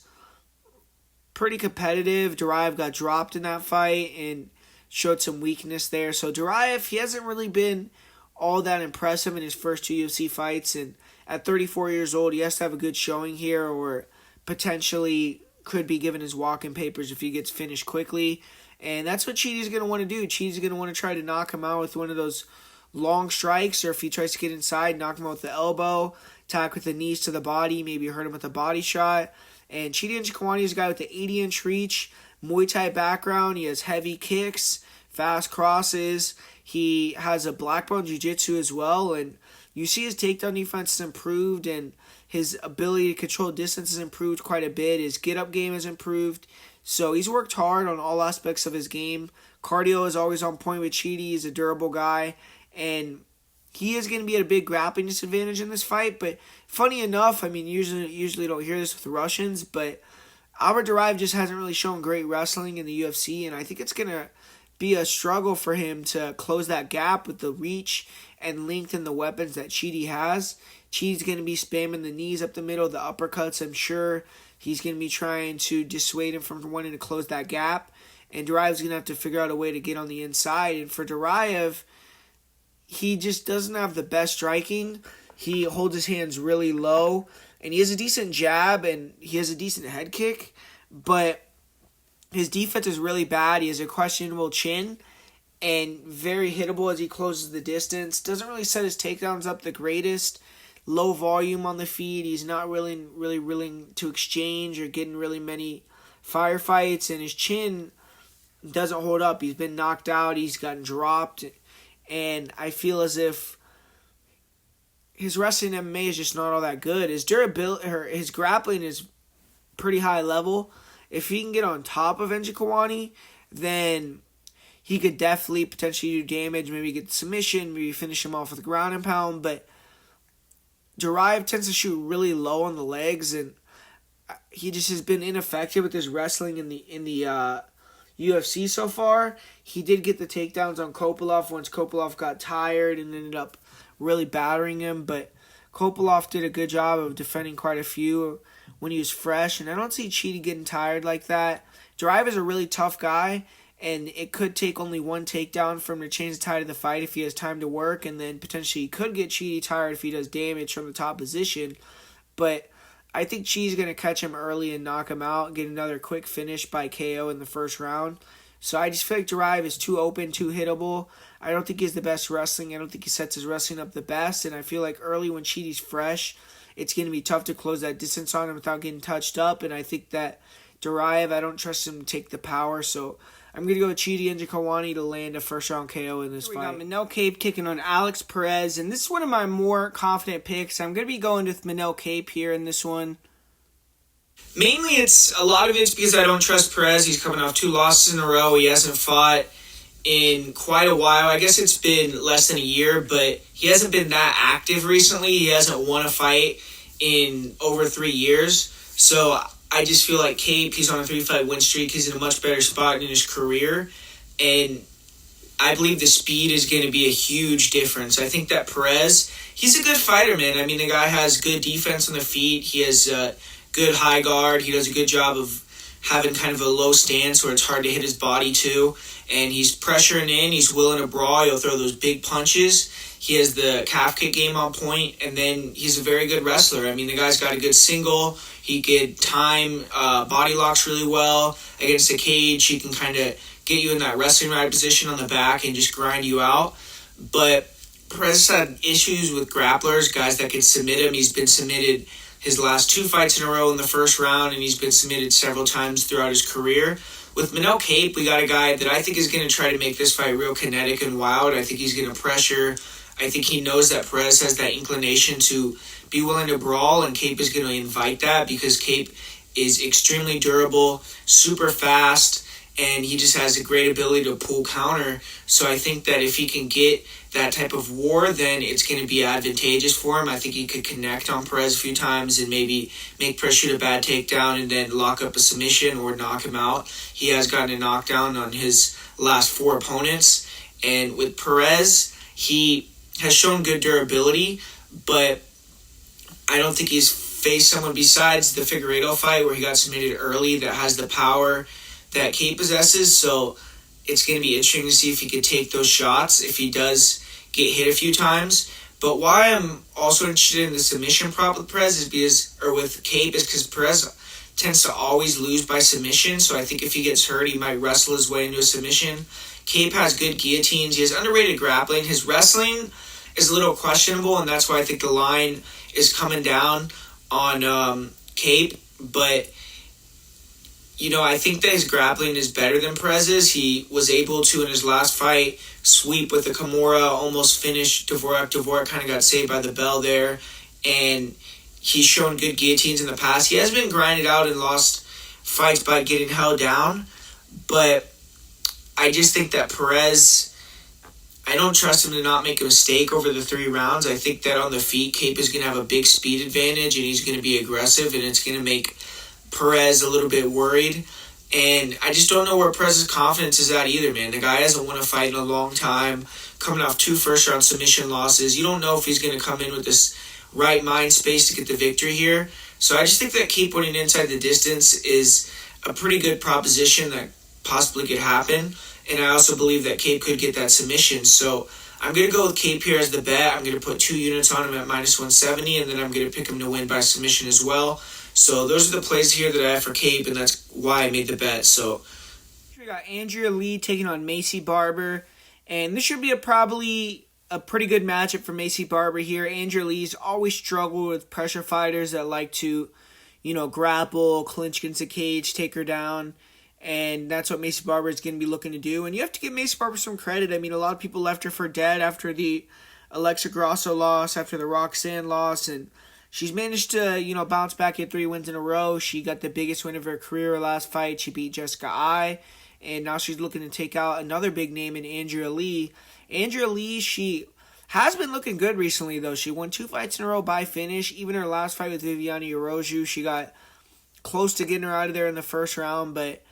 pretty competitive. Duraev got dropped in that fight and showed some weakness there. So Duraev, he hasn't really been all that impressive in his first 2 UFC fights. And at 34 years old, he has to have a good showing here or potentially could be given his walk-in papers if he gets finished quickly. And that's what Chidi's going to want to do. Chidi's going to want to try to knock him out with one of those long strikes, or if he tries to get inside, knock him out with the elbow, attack with the knees to the body, maybe hurt him with a body shot. And Chidi Njokuani is a guy with the 80-inch reach, Muay Thai background. He has heavy kicks, fast crosses. He has a black belt jiu-jitsu as well, and you see his takedown defense has improved, and his ability to control distance has improved quite a bit. His get-up game has improved. So he's worked hard on all aspects of his game. Cardio is always on point with Chidi. He's a durable guy, and he is going to be at a big grappling disadvantage in this fight. But funny enough, I mean, usually don't hear this with the Russians, but Albert Duraev just hasn't really shown great wrestling in the UFC, and I think it's going to be a struggle for him to close that gap with the reach and lengthen the weapons that Chito has. Chito's going to be spamming the knees up the middle, the uppercuts. I'm sure he's going to be trying to dissuade him from wanting to close that gap. And Duraev's going to have to figure out a way to get on the inside. And for Duraev, he just doesn't have the best striking. He holds his hands really low. And he has a decent jab and he has a decent head kick. But his defense is really bad. He has a questionable chin and very hittable as he closes the distance. Doesn't really set his takedowns up the greatest. Low volume on the feet. He's not really willing to exchange or getting really many firefights. And his chin doesn't hold up. He's been knocked out. He's gotten dropped. And I feel as if his wrestling MMA is just not all that good. His durability, his grappling is pretty high level. If he can get on top of Njokuani, then he could definitely potentially do damage. Maybe get the submission. Maybe finish him off with a ground and pound. But Duraev tends to shoot really low on the legs, and he just has been ineffective with his wrestling in the UFC so far. He did get the takedowns on Kopylov once Kopylov got tired and ended up really battering him. But Kopylov did a good job of defending quite a few when he was fresh, and I don't see Chito getting tired like that. Duraev is a really tough guy, and it could take only one takedown for him to change the tide of the fight if he has time to work, and then potentially he could get Chito tired if he does damage from the top position. But I think Chito's going to catch him early and knock him out, get another quick finish by KO in the first round. So I just feel like Duraev is too open, too hittable. I don't think he's the best wrestling. I don't think he sets his wrestling up the best, and I feel like early when Chito's fresh, it's going to be tough to close that distance on him without getting touched up, and I think that Duraev, I don't trust him to take the power, so I'm going to go with Chito Njokuani to land a first-round KO in this fight. We got Minnow Cape kicking on Alex Perez, and this is one of my more confident picks. I'm going to be going with Minnow Cape here in this one. Mainly, a lot of it's because I don't trust Perez. He's coming off 2 losses in a row. He hasn't fought in quite a while. I guess it's been less than a year, but he hasn't been that active recently. He hasn't won a fight in over 3 years. So I just feel like Cape, he's on a 3-fight win streak. He's in a much better spot in his career. And I believe the speed is going to be a huge difference. I think that Perez, he's a good fighter, man. I mean, the guy has good defense on the feet. He has good high guard. He does a good job of having kind of a low stance where it's hard to hit his body too. And he's pressuring in. He's willing to brawl. He'll throw those big punches. He has the calf kick game on point, and then he's a very good wrestler. I mean, the guy's got a good single. He could time body locks really well against the cage. He can kind of get you in that wrestling ride position on the back and just grind you out. But Perez had issues with grapplers, guys that could submit him. He's been submitted his last 2 fights in a row in the first round, and he's been submitted several times throughout his career. With Minnow Cape, we got a guy that I think is going to try to make this fight real kinetic and wild. I think he's going to pressure. I think he knows that Perez has that inclination to be willing to brawl, and Cape is going to invite that because Cape is extremely durable, super fast, and he just has a great ability to pull counter. So I think that if he can get that type of war, then it's going to be advantageous for him. I think he could connect on Perez a few times and maybe make Perez shoot a bad takedown and then lock up a submission or knock him out. He has gotten a knockdown on his last 4 opponents. And with Perez, he has shown good durability, but I don't think he's faced someone besides the Figueiredo fight where he got submitted early that has the power that Cape possesses. So it's going to be interesting to see if he could take those shots, if he does get hit a few times. But why I'm also interested in the submission prop with Perez with Cape is because Perez tends to always lose by submission. So I think if he gets hurt, he might wrestle his way into a submission. Cape has good guillotines. He has underrated grappling. His wrestling is a little questionable, and that's why I think the line is coming down on Cape. But I think that his grappling is better than Perez's. He was able to, in his last fight, sweep with the Kimura, almost finish Dvorak. Dvorak kind of got saved by the bell there, and he's shown good guillotines in the past. He has been grinded out and lost fights by getting held down, but I just think that Perez, I don't trust him to not make a mistake over the 3 rounds. I think that on the feet, Cape is going to have a big speed advantage, and he's going to be aggressive, and it's going to make Perez a little bit worried. And I just don't know where Perez's confidence is at either, man. The guy hasn't won a fight in a long time, coming off 2 first-round submission losses. You don't know if he's going to come in with this right mind space to get the victory here. So I just think that Cape winning inside the distance is a pretty good proposition that possibly could happen. And I also believe that Cape could get that submission. So I'm going to go with Cape here as the bet. I'm going to put 2 units on him at minus 170, and then I'm going to pick him to win by submission as well. So those are the plays here that I have for Cape, and that's why I made the bet. So we got Andrea Lee taking on Macy Barber, and this should be probably a pretty good matchup for Macy Barber here. Andrea Lee's always struggled with pressure fighters that like to, grapple, clinch against the cage, take her down, and that's what Macy Barber is going to be looking to do. And you have to give Macy Barber some credit. I mean, a lot of people left her for dead after the Alexa Grasso loss, after the Roxanne loss, and she's managed to, bounce back, get 3 wins in a row. She got the biggest win of her career last fight. She beat Jessica Ai, and now she's looking to take out another big name in Andrea Lee. Andrea Lee, she has been looking good recently, though. She won 2 fights in a row by finish. Even her last fight with Viviane Araújo, she got close to getting her out of there in the first round, but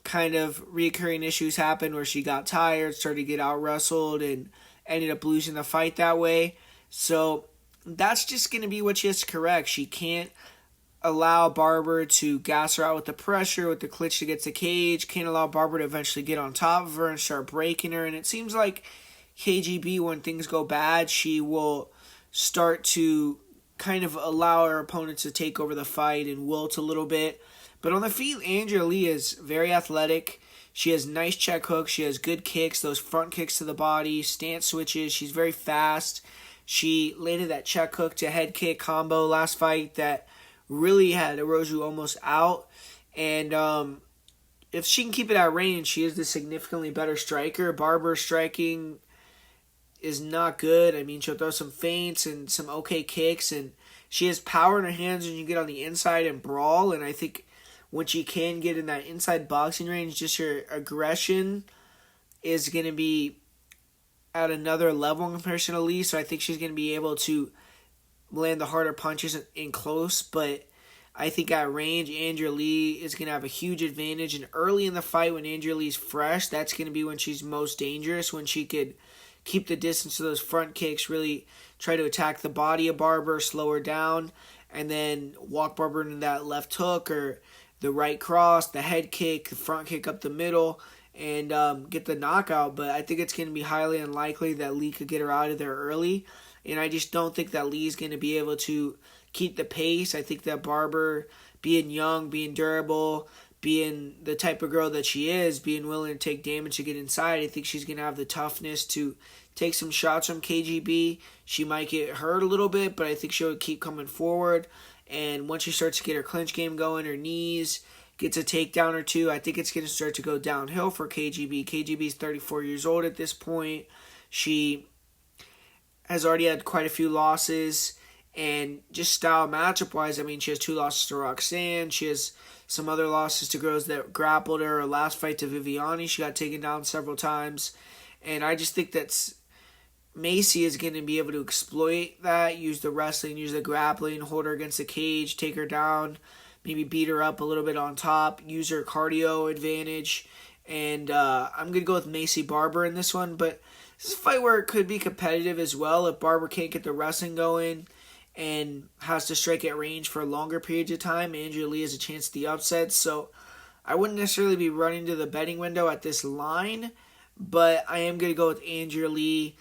kind of recurring issues happened where she got tired, started to get out-wrestled, and ended up losing the fight that way. So that's just going to be what she has to correct. She can't allow Barber to gas her out with the pressure, with the clinch against the cage. Can't allow Barber to eventually get on top of her and start breaking her. And it seems like KGB, when things go bad, she will start to kind of allow her opponents to take over the fight and wilt a little bit. But on the feet, Andrea Lee is very athletic. She has nice check hooks. She has good kicks, those front kicks to the body, stance switches. She's very fast. She landed that check hook to head kick combo last fight that really had Araújo almost out. And if she can keep it at range, she is the significantly better striker. Barber's striking is not good. I mean, she'll throw some feints and some okay kicks, and she has power in her hands when you get on the inside and brawl. And I think when she can get in that inside boxing range, just her aggression is going to be at another level in comparison to Lee. So I think she's going to be able to land the harder punches in close. But I think at range, Andrea Lee is going to have a huge advantage. And early in the fight, when Andrea Lee's fresh, that's going to be when she's most dangerous, when she could keep the distance to those front kicks, really try to attack the body of Barber, slow her down, and then walk Barber into that left hook or the right cross, the head kick, the front kick up the middle, and get the knockout. But I think it's going to be highly unlikely that Lee could get her out of there early. And I just don't think that Lee's going to be able to keep the pace. I think that Barber, being young, being durable, being the type of girl that she is, being willing to take damage to get inside, I think she's going to have the toughness to take some shots from KGB. She might get hurt a little bit, but I think she'll keep coming forward. And once she starts to get her clinch game going, her knees, gets a takedown or two, I think it's going to start to go downhill for KGB. KGB is 34 years old at this point. She has already had quite a few losses. And just style matchup-wise, I mean, she has 2 losses to Roxanne. She has some other losses to girls that grappled her. Her last fight to Viviane, she got taken down several times. And I just think that Macy is going to be able to exploit that, use the wrestling, use the grappling, hold her against the cage, take her down, maybe beat her up a little bit on top, use her cardio advantage. And I'm going to go with Macy Barber in this one. But this is a fight where it could be competitive as well. If Barber can't get the wrestling going and has to strike at range for longer periods of time, Andrea Lee has a chance at the upset. So I wouldn't necessarily be running to the betting window at this line, but I am going to go with Andrea Lee,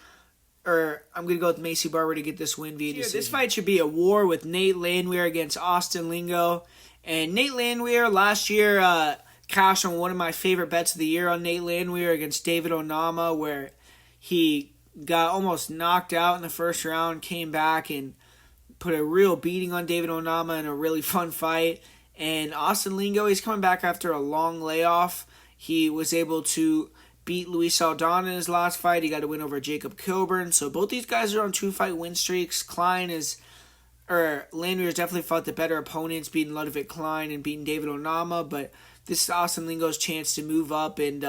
or I'm going to go with Macy Barber to get this win via decision. This fight should be a war with Nate Landwehr against Austin Lingo. And Nate Landwehr last year cashed on one of my favorite bets of the year on Nate Landwehr against David Onama, where he got almost knocked out in the first round, came back and put a real beating on David Onama in a really fun fight. And Austin Lingo, he's coming back after a long layoff. He was able to beat Luis Saldana in his last fight. He got a win over Jacob Kilburn. So both these guys are on 2-fight win streaks. Landwehr has definitely fought the better opponents, beating Ludwig Klein and beating David Onama. But this is Austin Lingo's chance to move up and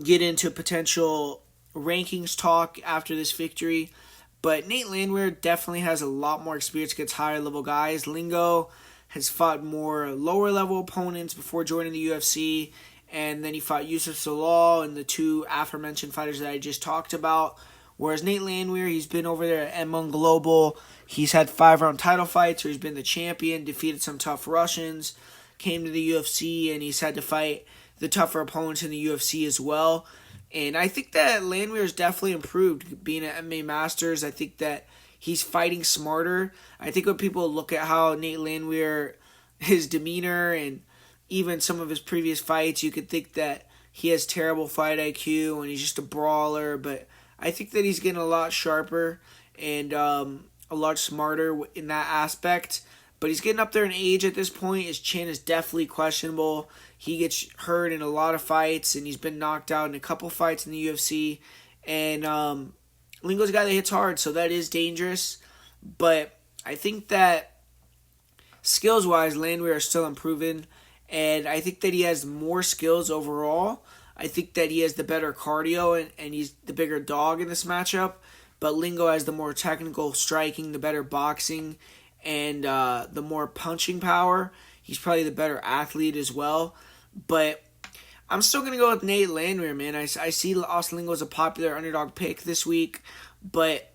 get into potential rankings talk after this victory. But Nate Landwehr definitely has a lot more experience against higher level guys. Lingo has fought more lower level opponents before joining the UFC, and then he fought Yusuf Salal and the two aforementioned fighters that I just talked about. Whereas Nate Landwehr, he's been over there at M1 Global. He's had 5-round title fights where he's been the champion, defeated some tough Russians, came to the UFC, and he's had to fight the tougher opponents in the UFC as well. And I think that Landwehr has definitely improved being at MMA Masters. I think that he's fighting smarter. I think when people look at how Nate Landwehr, his demeanor, and even some of his previous fights, you could think that he has terrible fight IQ and he's just a brawler. But I think that he's getting a lot sharper and a lot smarter in that aspect. But he's getting up there in age at this point. His chin is definitely questionable. He gets hurt in a lot of fights, and he's been knocked out in a couple fights in the UFC. And Lingo's a guy that hits hard, so that is dangerous. But I think that skills-wise, Landwehr is still improving. And I think that he has more skills overall. I think that he has the better cardio, and he's the bigger dog in this matchup. But Lingo has the more technical striking, the better boxing, and the more punching power. He's probably the better athlete as well. But I'm still going to go with Nate Landwehr, man. I see Austin Lingo as a popular underdog pick this week. But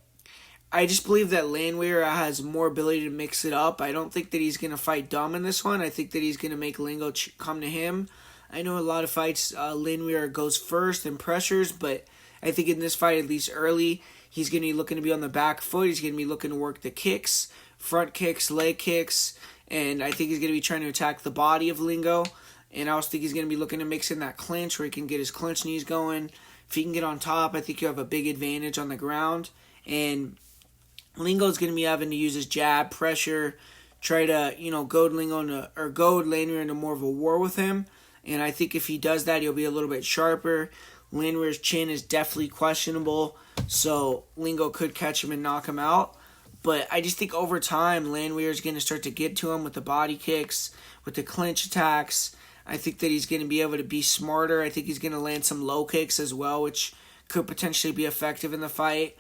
I just believe that Landwehr has more ability to mix it up. I don't think that he's going to fight dumb in this one. I think that he's going to make Lingo come to him. I know a lot of fights, Landwehr goes first and pressures. But I think in this fight, at least early, he's going to be looking to be on the back foot. He's going to be looking to work the kicks, front kicks, leg kicks, and I think he's going to be trying to attack the body of Lingo. And I also think he's going to be looking to mix in that clinch where he can get his clinch knees going. If he can get on top, I think you have a big advantage on the ground. And Lingo's going to be having to use his jab, pressure, try to, goad Landwehr into more of a war with him. And I think if he does that, he'll be a little bit sharper. Landwehr's chin is definitely questionable, so Lingo could catch him and knock him out. But I just think over time, Landwehr is going to start to get to him with the body kicks, with the clinch attacks. I think that he's going to be able to be smarter. I think he's going to land some low kicks as well, which could potentially be effective in the fight.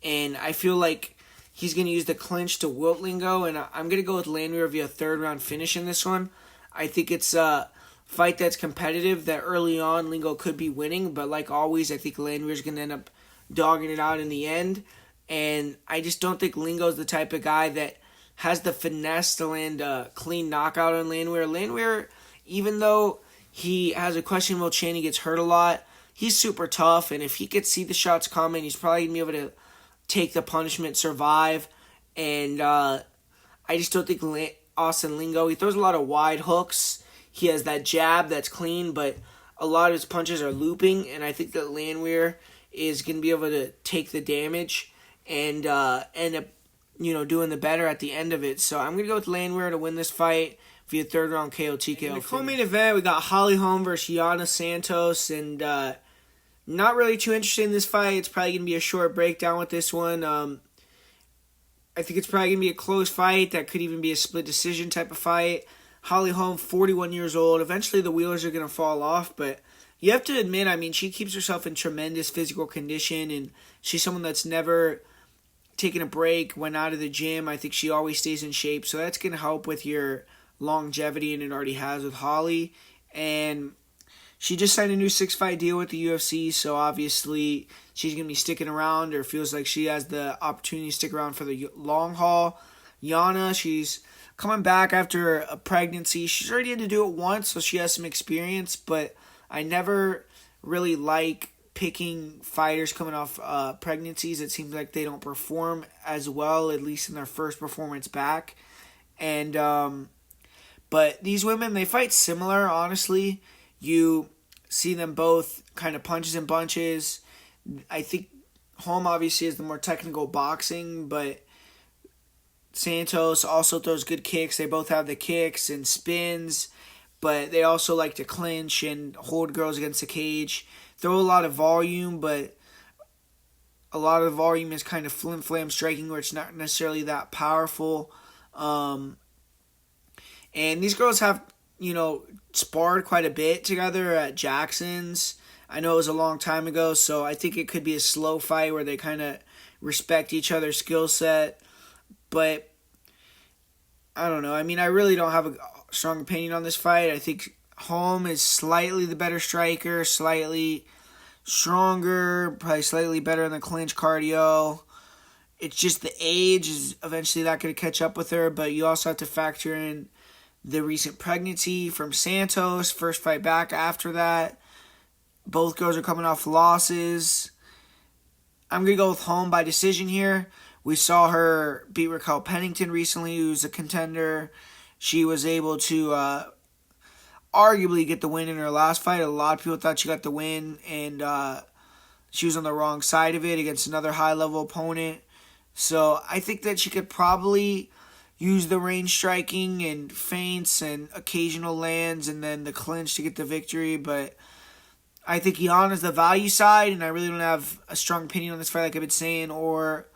And I feel like he's going to use the clinch to wilt Lingo, and I'm going to go with Landwehr via third-round finish in this one. I think it's a fight that's competitive, that early on Lingo could be winning, but like always, I think Landwehr's going to end up dogging it out in the end. And I just don't think Lingo's the type of guy that has the finesse to land a clean knockout on Landwehr. Landwehr, even though he has a questionable chin, he gets hurt a lot, he's super tough, and if he could see the shots coming, he's probably going to be able to take the punishment, survive. And I just don't think Austin Lingo, he throws a lot of wide hooks. He has that jab that's clean, but a lot of his punches are looping, and I think that Landwehr is going to be able to take the damage and end up, doing the better at the end of it. So I'm going to go with Landwehr to win this fight via third-round KO TKO. In the co-main event, we got Holm versus Gianna Santos, and not really too interested in this fight. It's probably going to be a short breakdown with this one. I think it's probably going to be a close fight. That could even be a split decision type of fight. Holm, 41 years old. Eventually the wheelers are going to fall off, but you have to admit, she keeps herself in tremendous physical condition, and she's someone that's never taken a break, went out of the gym. I think she always stays in shape, so that's going to help with your longevity, and it already has with Holly. And she just signed a new 6-fight deal with the UFC, so obviously she's going to be sticking around, or feels like she has the opportunity to stick around for the long haul. Gianna, she's coming back after a pregnancy. She's already had to do it once, so she has some experience, but I never really like picking fighters coming off pregnancies. It seems like they don't perform as well, at least in their first performance back. And but these women, they fight similar, honestly. You see them both kind of punches and bunches. I think Holm obviously is the more technical boxing, but Santos also throws good kicks. They both have the kicks and spins, but they also like to clinch and hold girls against the cage. Throw a lot of volume, but a lot of the volume is kind of flim-flam striking where it's not necessarily that powerful. And these girls have, sparred quite a bit together at Jackson's. I know it was a long time ago, so I think it could be a slow fight where they kind of respect each other's skill set. But I don't know. I mean, I really don't have a strong opinion on this fight. I think Holm is slightly the better striker, slightly stronger, probably slightly better in the clinch cardio. It's just the age is eventually not going to catch up with her, but you also have to factor in the recent pregnancy from Santos, first fight back after that. Both girls are coming off losses. I'm going to go with Holm by decision here. We saw her beat Raquel Pennington recently, who's a contender. She was able to arguably get the win in her last fight. A lot of people thought she got the win, and she was on the wrong side of it against another high-level opponent. So I think that she could probably use the range striking and feints and occasional lands and then the clinch to get the victory. But I think Gianna's the value side, and I really don't have a strong opinion on this fight like I've been saying or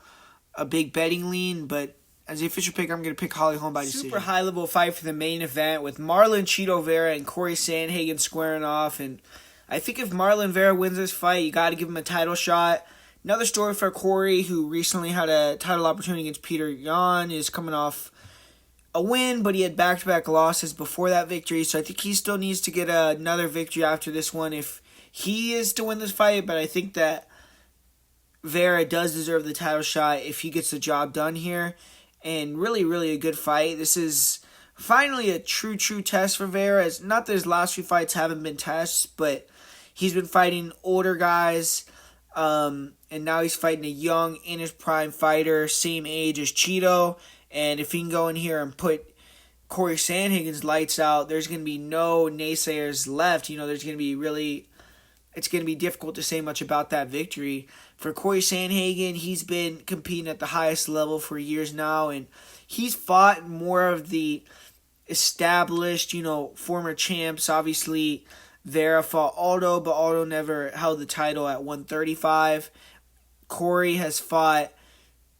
a big betting lean. But as the official pick, I'm going to pick Holly Holm by decision. Super high-level fight for the main event with Marlon Chito Vera and Cory Sandhagen squaring off. And I think if Marlon Vera wins this fight, you got to give him a title shot. Another story for Cory, who recently had a title opportunity against Peterson, is coming off a win, but he had back-to-back losses before that victory, so I think he still needs to get another victory after this one if he is to win this fight, but I think that Vera does deserve the title shot if he gets the job done here, and really, really a good fight. This is finally a true test for Vera. It's not that his last few fights haven't been tests, but he's been fighting older guys, and now he's fighting a young, in his prime fighter, same age as Chito. And if he can go in here and put Cory Sandhagen's lights out, there's going to be no naysayers left. There's going to be it's going to be difficult to say much about that victory. For Cory Sandhagen, he's been competing at the highest level for years now, and he's fought more of the established, former champs. Obviously, Vera fought Aldo, but Aldo never held the title at 135. Cory has fought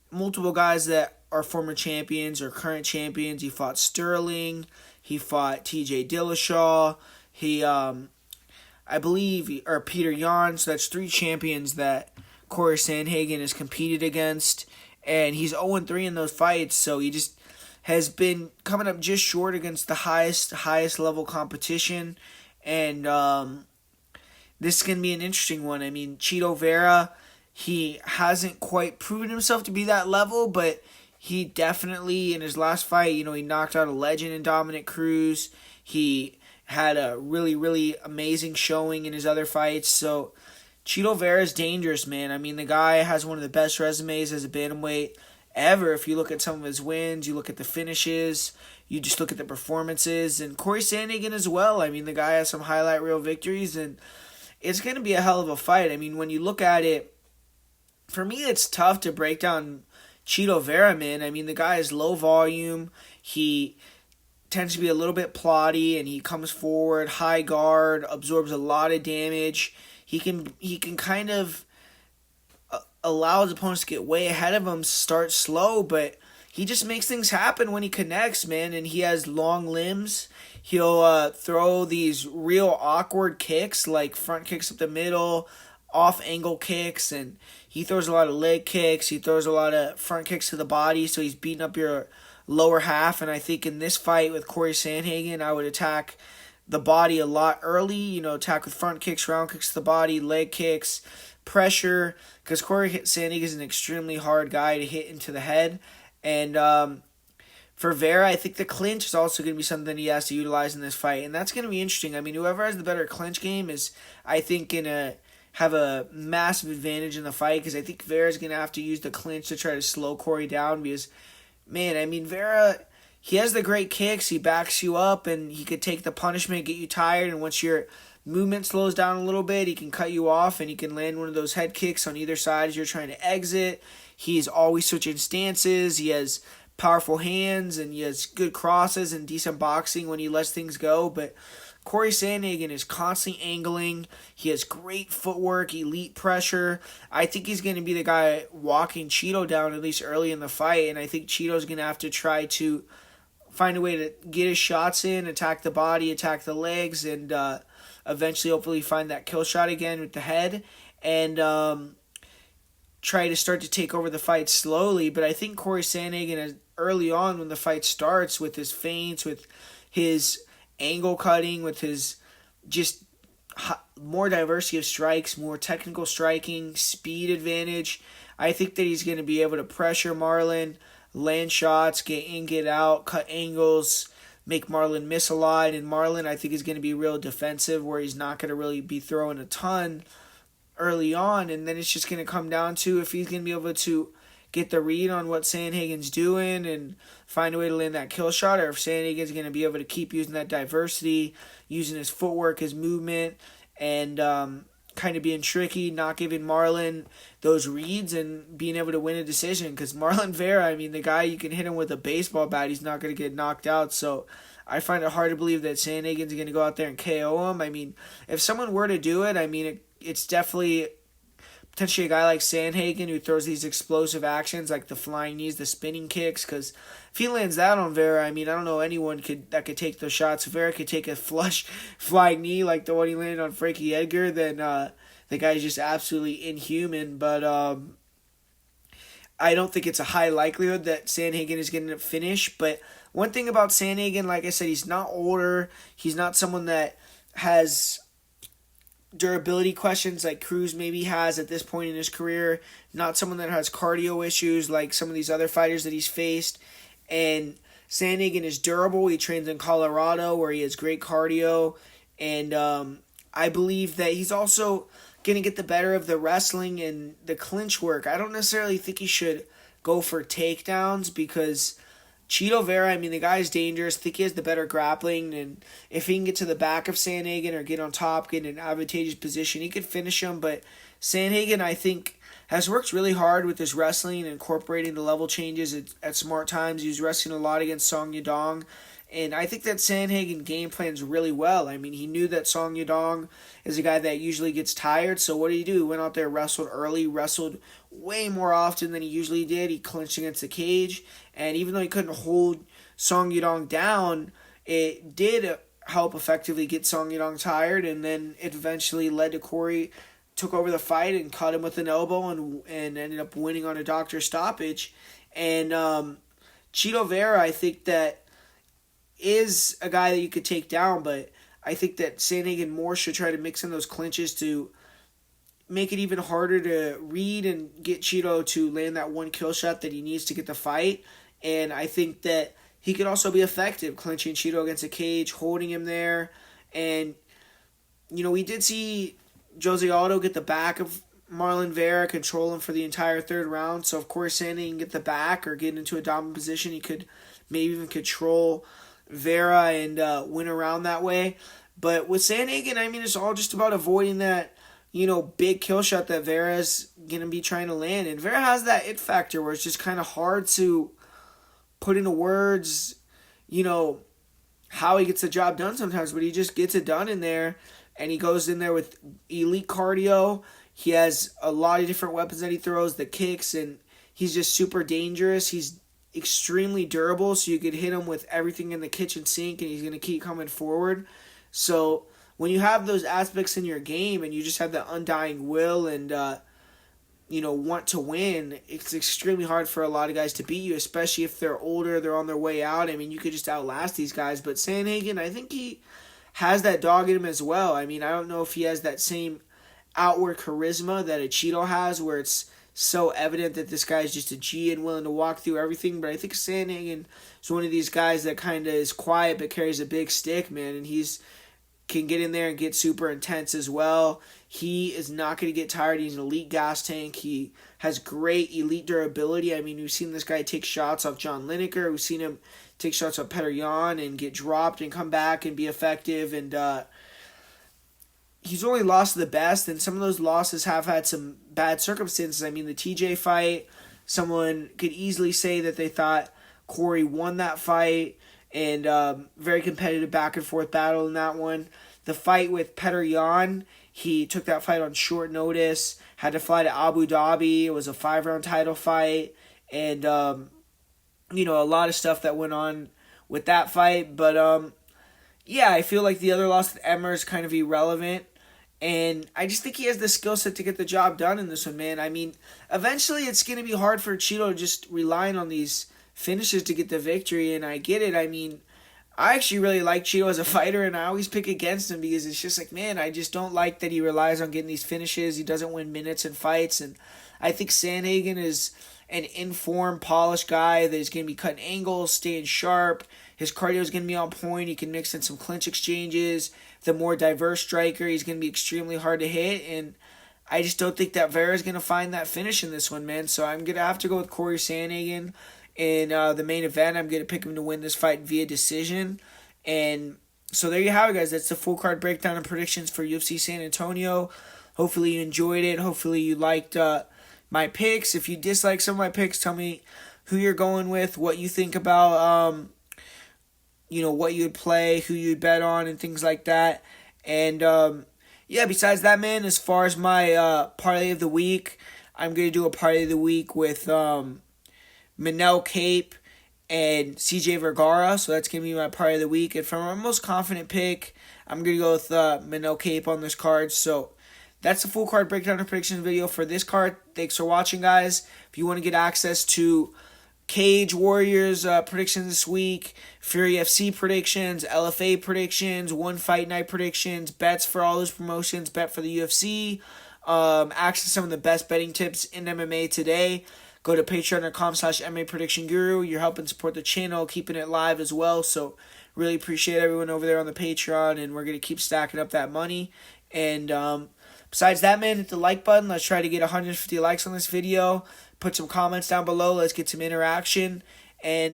multiple guys that are former champions or current champions. He fought Sterling. He fought TJ Dillashaw. He, I believe, or Peter Yan. So that's 3 champions that Cory Sandhagen has competed against. And he's 0-3 in those fights. So he just has been coming up just short against the highest level competition. And this is going to be an interesting one. I mean, Chito Vera, he hasn't quite proven himself to be that level, but he definitely, in his last fight, he knocked out a legend in Dominic Cruz. He had a really, really amazing showing in his other fights. So Chito Vera is dangerous, man. I mean, the guy has one of the best resumes as a bantamweight ever. If you look at some of his wins, you look at the finishes, you just look at the performances, and Cory Sandhagen as well. I mean, the guy has some highlight reel victories, and it's going to be a hell of a fight. I mean, when you look at it, for me, it's tough to break down Chito Vera, man. I mean, the guy is low volume. He tends to be a little bit plotty, and he comes forward, high guard, absorbs a lot of damage. He can kind of allow his opponents to get way ahead of him, start slow, but he just makes things happen when he connects, man, and he has long limbs. He'll throw these real awkward kicks, like front kicks up the middle, off-angle kicks, and he throws a lot of leg kicks. He throws a lot of front kicks to the body, so he's beating up your lower half. And I think in this fight with Cory Sandhagen, I would attack the body a lot early. Attack with front kicks, round kicks to the body, leg kicks, pressure, because Cory Sandhagen is an extremely hard guy to hit into the head. And for Vera, I think the clinch is also going to be something he has to utilize in this fight, and that's going to be interesting. I mean, whoever has the better clinch game is, I think, going to have a massive advantage in the fight, because I think Vera's going to have to use the clinch to try to slow Cory down, because, man, I mean, Vera, he has the great kicks, he backs you up, and he could take the punishment, get you tired, and once your movement slows down a little bit, he can cut you off, and he can land one of those head kicks on either side as you're trying to exit. He's always switching stances, he has powerful hands, and he has good crosses and decent boxing when he lets things go, but Cory Sandhagen is constantly angling. He has great footwork, elite pressure. I think he's going to be the guy walking Chito down, at least early in the fight, and I think Chito's going to have to try to find a way to get his shots in, attack the body, attack the legs, and eventually hopefully find that kill shot again with the head, and try to start to take over the fight slowly. But I think Cory Sandhagen early on when the fight starts with his feints, with his angle cutting, with his just more diversity of strikes, more technical striking, speed advantage. I think that he's going to be able to pressure Marlon, land shots, get in, get out, cut angles, make Marlon miss a lot. And Marlon, I think, is going to be real defensive, where he's not going to really be throwing a ton early on. And then it's just going to come down to if he's going to be able to get the read on what Sandhagen's doing and find a way to land that kill shot, or if Sandhagen's going to be able to keep using that diversity, using his footwork, his movement, and kind of being tricky, not giving Marlon those reads and being able to win a decision. Because Marlon Vera, I mean, the guy, you can hit him with a baseball bat, he's not going to get knocked out. So I find it hard to believe that Sandhagen's going to go out there and KO him. I mean, if someone were to do it, I mean, it's definitely potentially a guy like Sandhagen who throws these explosive actions like the flying knees, the spinning kicks, because if he lands that on Vera, I mean, I don't know anyone that could take those shots. If Vera could take a flying knee like the one he landed on Frankie Edgar, then the guy's just absolutely inhuman. But I don't think it's a high likelihood that Sandhagen is going to finish. But one thing about Sandhagen, like I said, he's not older. He's not someone that has durability questions like Cruz maybe has at this point in his career. Not someone that has cardio issues like some of these other fighters that he's faced. And Sandhagen is durable. He trains in Colorado where he has great cardio. And I believe that he's also going to get the better of the wrestling and the clinch work. I don't necessarily think he should go for takedowns because Chito Vera, I mean, the guy's dangerous. I think he has the better grappling, and if he can get to the back of Sandhagen or get on top, get in an advantageous position, he could finish him. But Sandhagen, I think, has worked really hard with his wrestling and incorporating the level changes at smart times. He was wrestling a lot against Song Yadong, and I think that Sandhagen game plans really well. I mean, he knew that Song Yadong is a guy that usually gets tired, so what did he do? He went out there, wrestled early, wrestled way more often than he usually did. He clinched against the cage, and even though he couldn't hold Song Yadong down, it did help effectively get Song Yadong tired, and then it eventually led to Cory took over the fight and caught him with an elbow and ended up winning on a doctor stoppage. And Chito Vera, I think that is a guy that you could take down, but I think that Sandhagen more should try to mix in those clinches to make it even harder to read and get Chito to land that one kill shot that he needs to get the fight. And I think that he could also be effective clinching Chito against a cage, holding him there. And, you know, we did see Jose Aldo get the back of Marlon Vera, control him for the entire third round. So, of course, Sandhagen can get the back or get into a dominant position. He could maybe even control Vera and win around that way. But with Sandhagen, I mean, it's all just about avoiding that, you know, big kill shot that Vera's going to be trying to land. And Vera has that it factor where it's just kind of hard to put into words, you know, how he gets the job done sometimes. But he just gets it done in there. And he goes in there with elite cardio. He has a lot of different weapons that he throws, the kicks, and he's just super dangerous. He's extremely durable, so you could hit him with everything in the kitchen sink, and he's going to keep coming forward. So when you have those aspects in your game and you just have that undying will and, you know, want to win, it's extremely hard for a lot of guys to beat you, especially if they're older, they're on their way out. I mean, you could just outlast these guys. But Sandhagen, I think he has that dog in him as well. I mean, I don't know if he has that same outward charisma that a Chito has where it's so evident that this guy's just a G and willing to walk through everything. But I think Sandhagen is one of these guys that kind of is quiet but carries a big stick, man. And he's can get in there and get super intense as well. He is not going to get tired. He's an elite gas tank. He has great elite durability. I mean, we've seen this guy take shots off John Lineker. We've seen him take shots off Petr Yan and get dropped and come back and be effective. And he's only lost to the best, and some of those losses have had some bad circumstances. I mean, the TJ fight, someone could easily say that they thought Cory won that fight, and very competitive back and forth battle in that one. The fight with Petr Yan, he took that fight on short notice, had to fly to Abu Dhabi. It was a 5-round title fight, and you know, a lot of stuff that went on with that fight. But yeah, I feel like the other loss with Emmer is kind of irrelevant. And I just think he has the skill set to get the job done in this one, man. I mean, eventually it's going to be hard for Chito just relying on these finishes to get the victory, and I get it. I mean, I actually really like Chito as a fighter, and I always pick against him because it's just like, man, I just don't like that he relies on getting these finishes. He doesn't win minutes in fights, and I think Sandhagen is an informed, polished guy that is going to be cutting angles, staying sharp. His cardio is going to be on point. He can mix in some clinch exchanges. The more diverse striker, he's going to be extremely hard to hit, and I just don't think that Vera is going to find that finish in this one, man. So I'm going to have to go with Cory Sandhagen in the main event. I'm going to pick him to win this fight via decision. And so there you have it, guys. That's the full card breakdown and predictions for UFC San Antonio. Hopefully you enjoyed it. Hopefully you liked my picks. If you dislike some of my picks, tell me who you're going with, what you think about, what you'd play, who you'd bet on, and things like that. And, besides that, man, as far as my parlay of the week, I'm going to do a parlay of the week with Manuel Cape and CJ Vergara. So that's going to be my parlay of the week. And for my most confident pick, I'm going to go with Manuel Cape on this card. So that's the full card breakdown and predictions video for this card. Thanks for watching, guys. If you want to get access to Cage Warriors predictions this week, Fury FC predictions, LFA predictions, One Fight Night predictions, bets for all those promotions, bet for the UFC, access to some of the best betting tips in MMA today, go to patreon.com/MMA Prediction Guru. You're helping support the channel, keeping it live as well. So really appreciate everyone over there on the Patreon, and we're going to keep stacking up that money. And besides that, man, hit the like button. Let's try to get 150 likes on this video. Put some comments down below. Let's get some interaction. And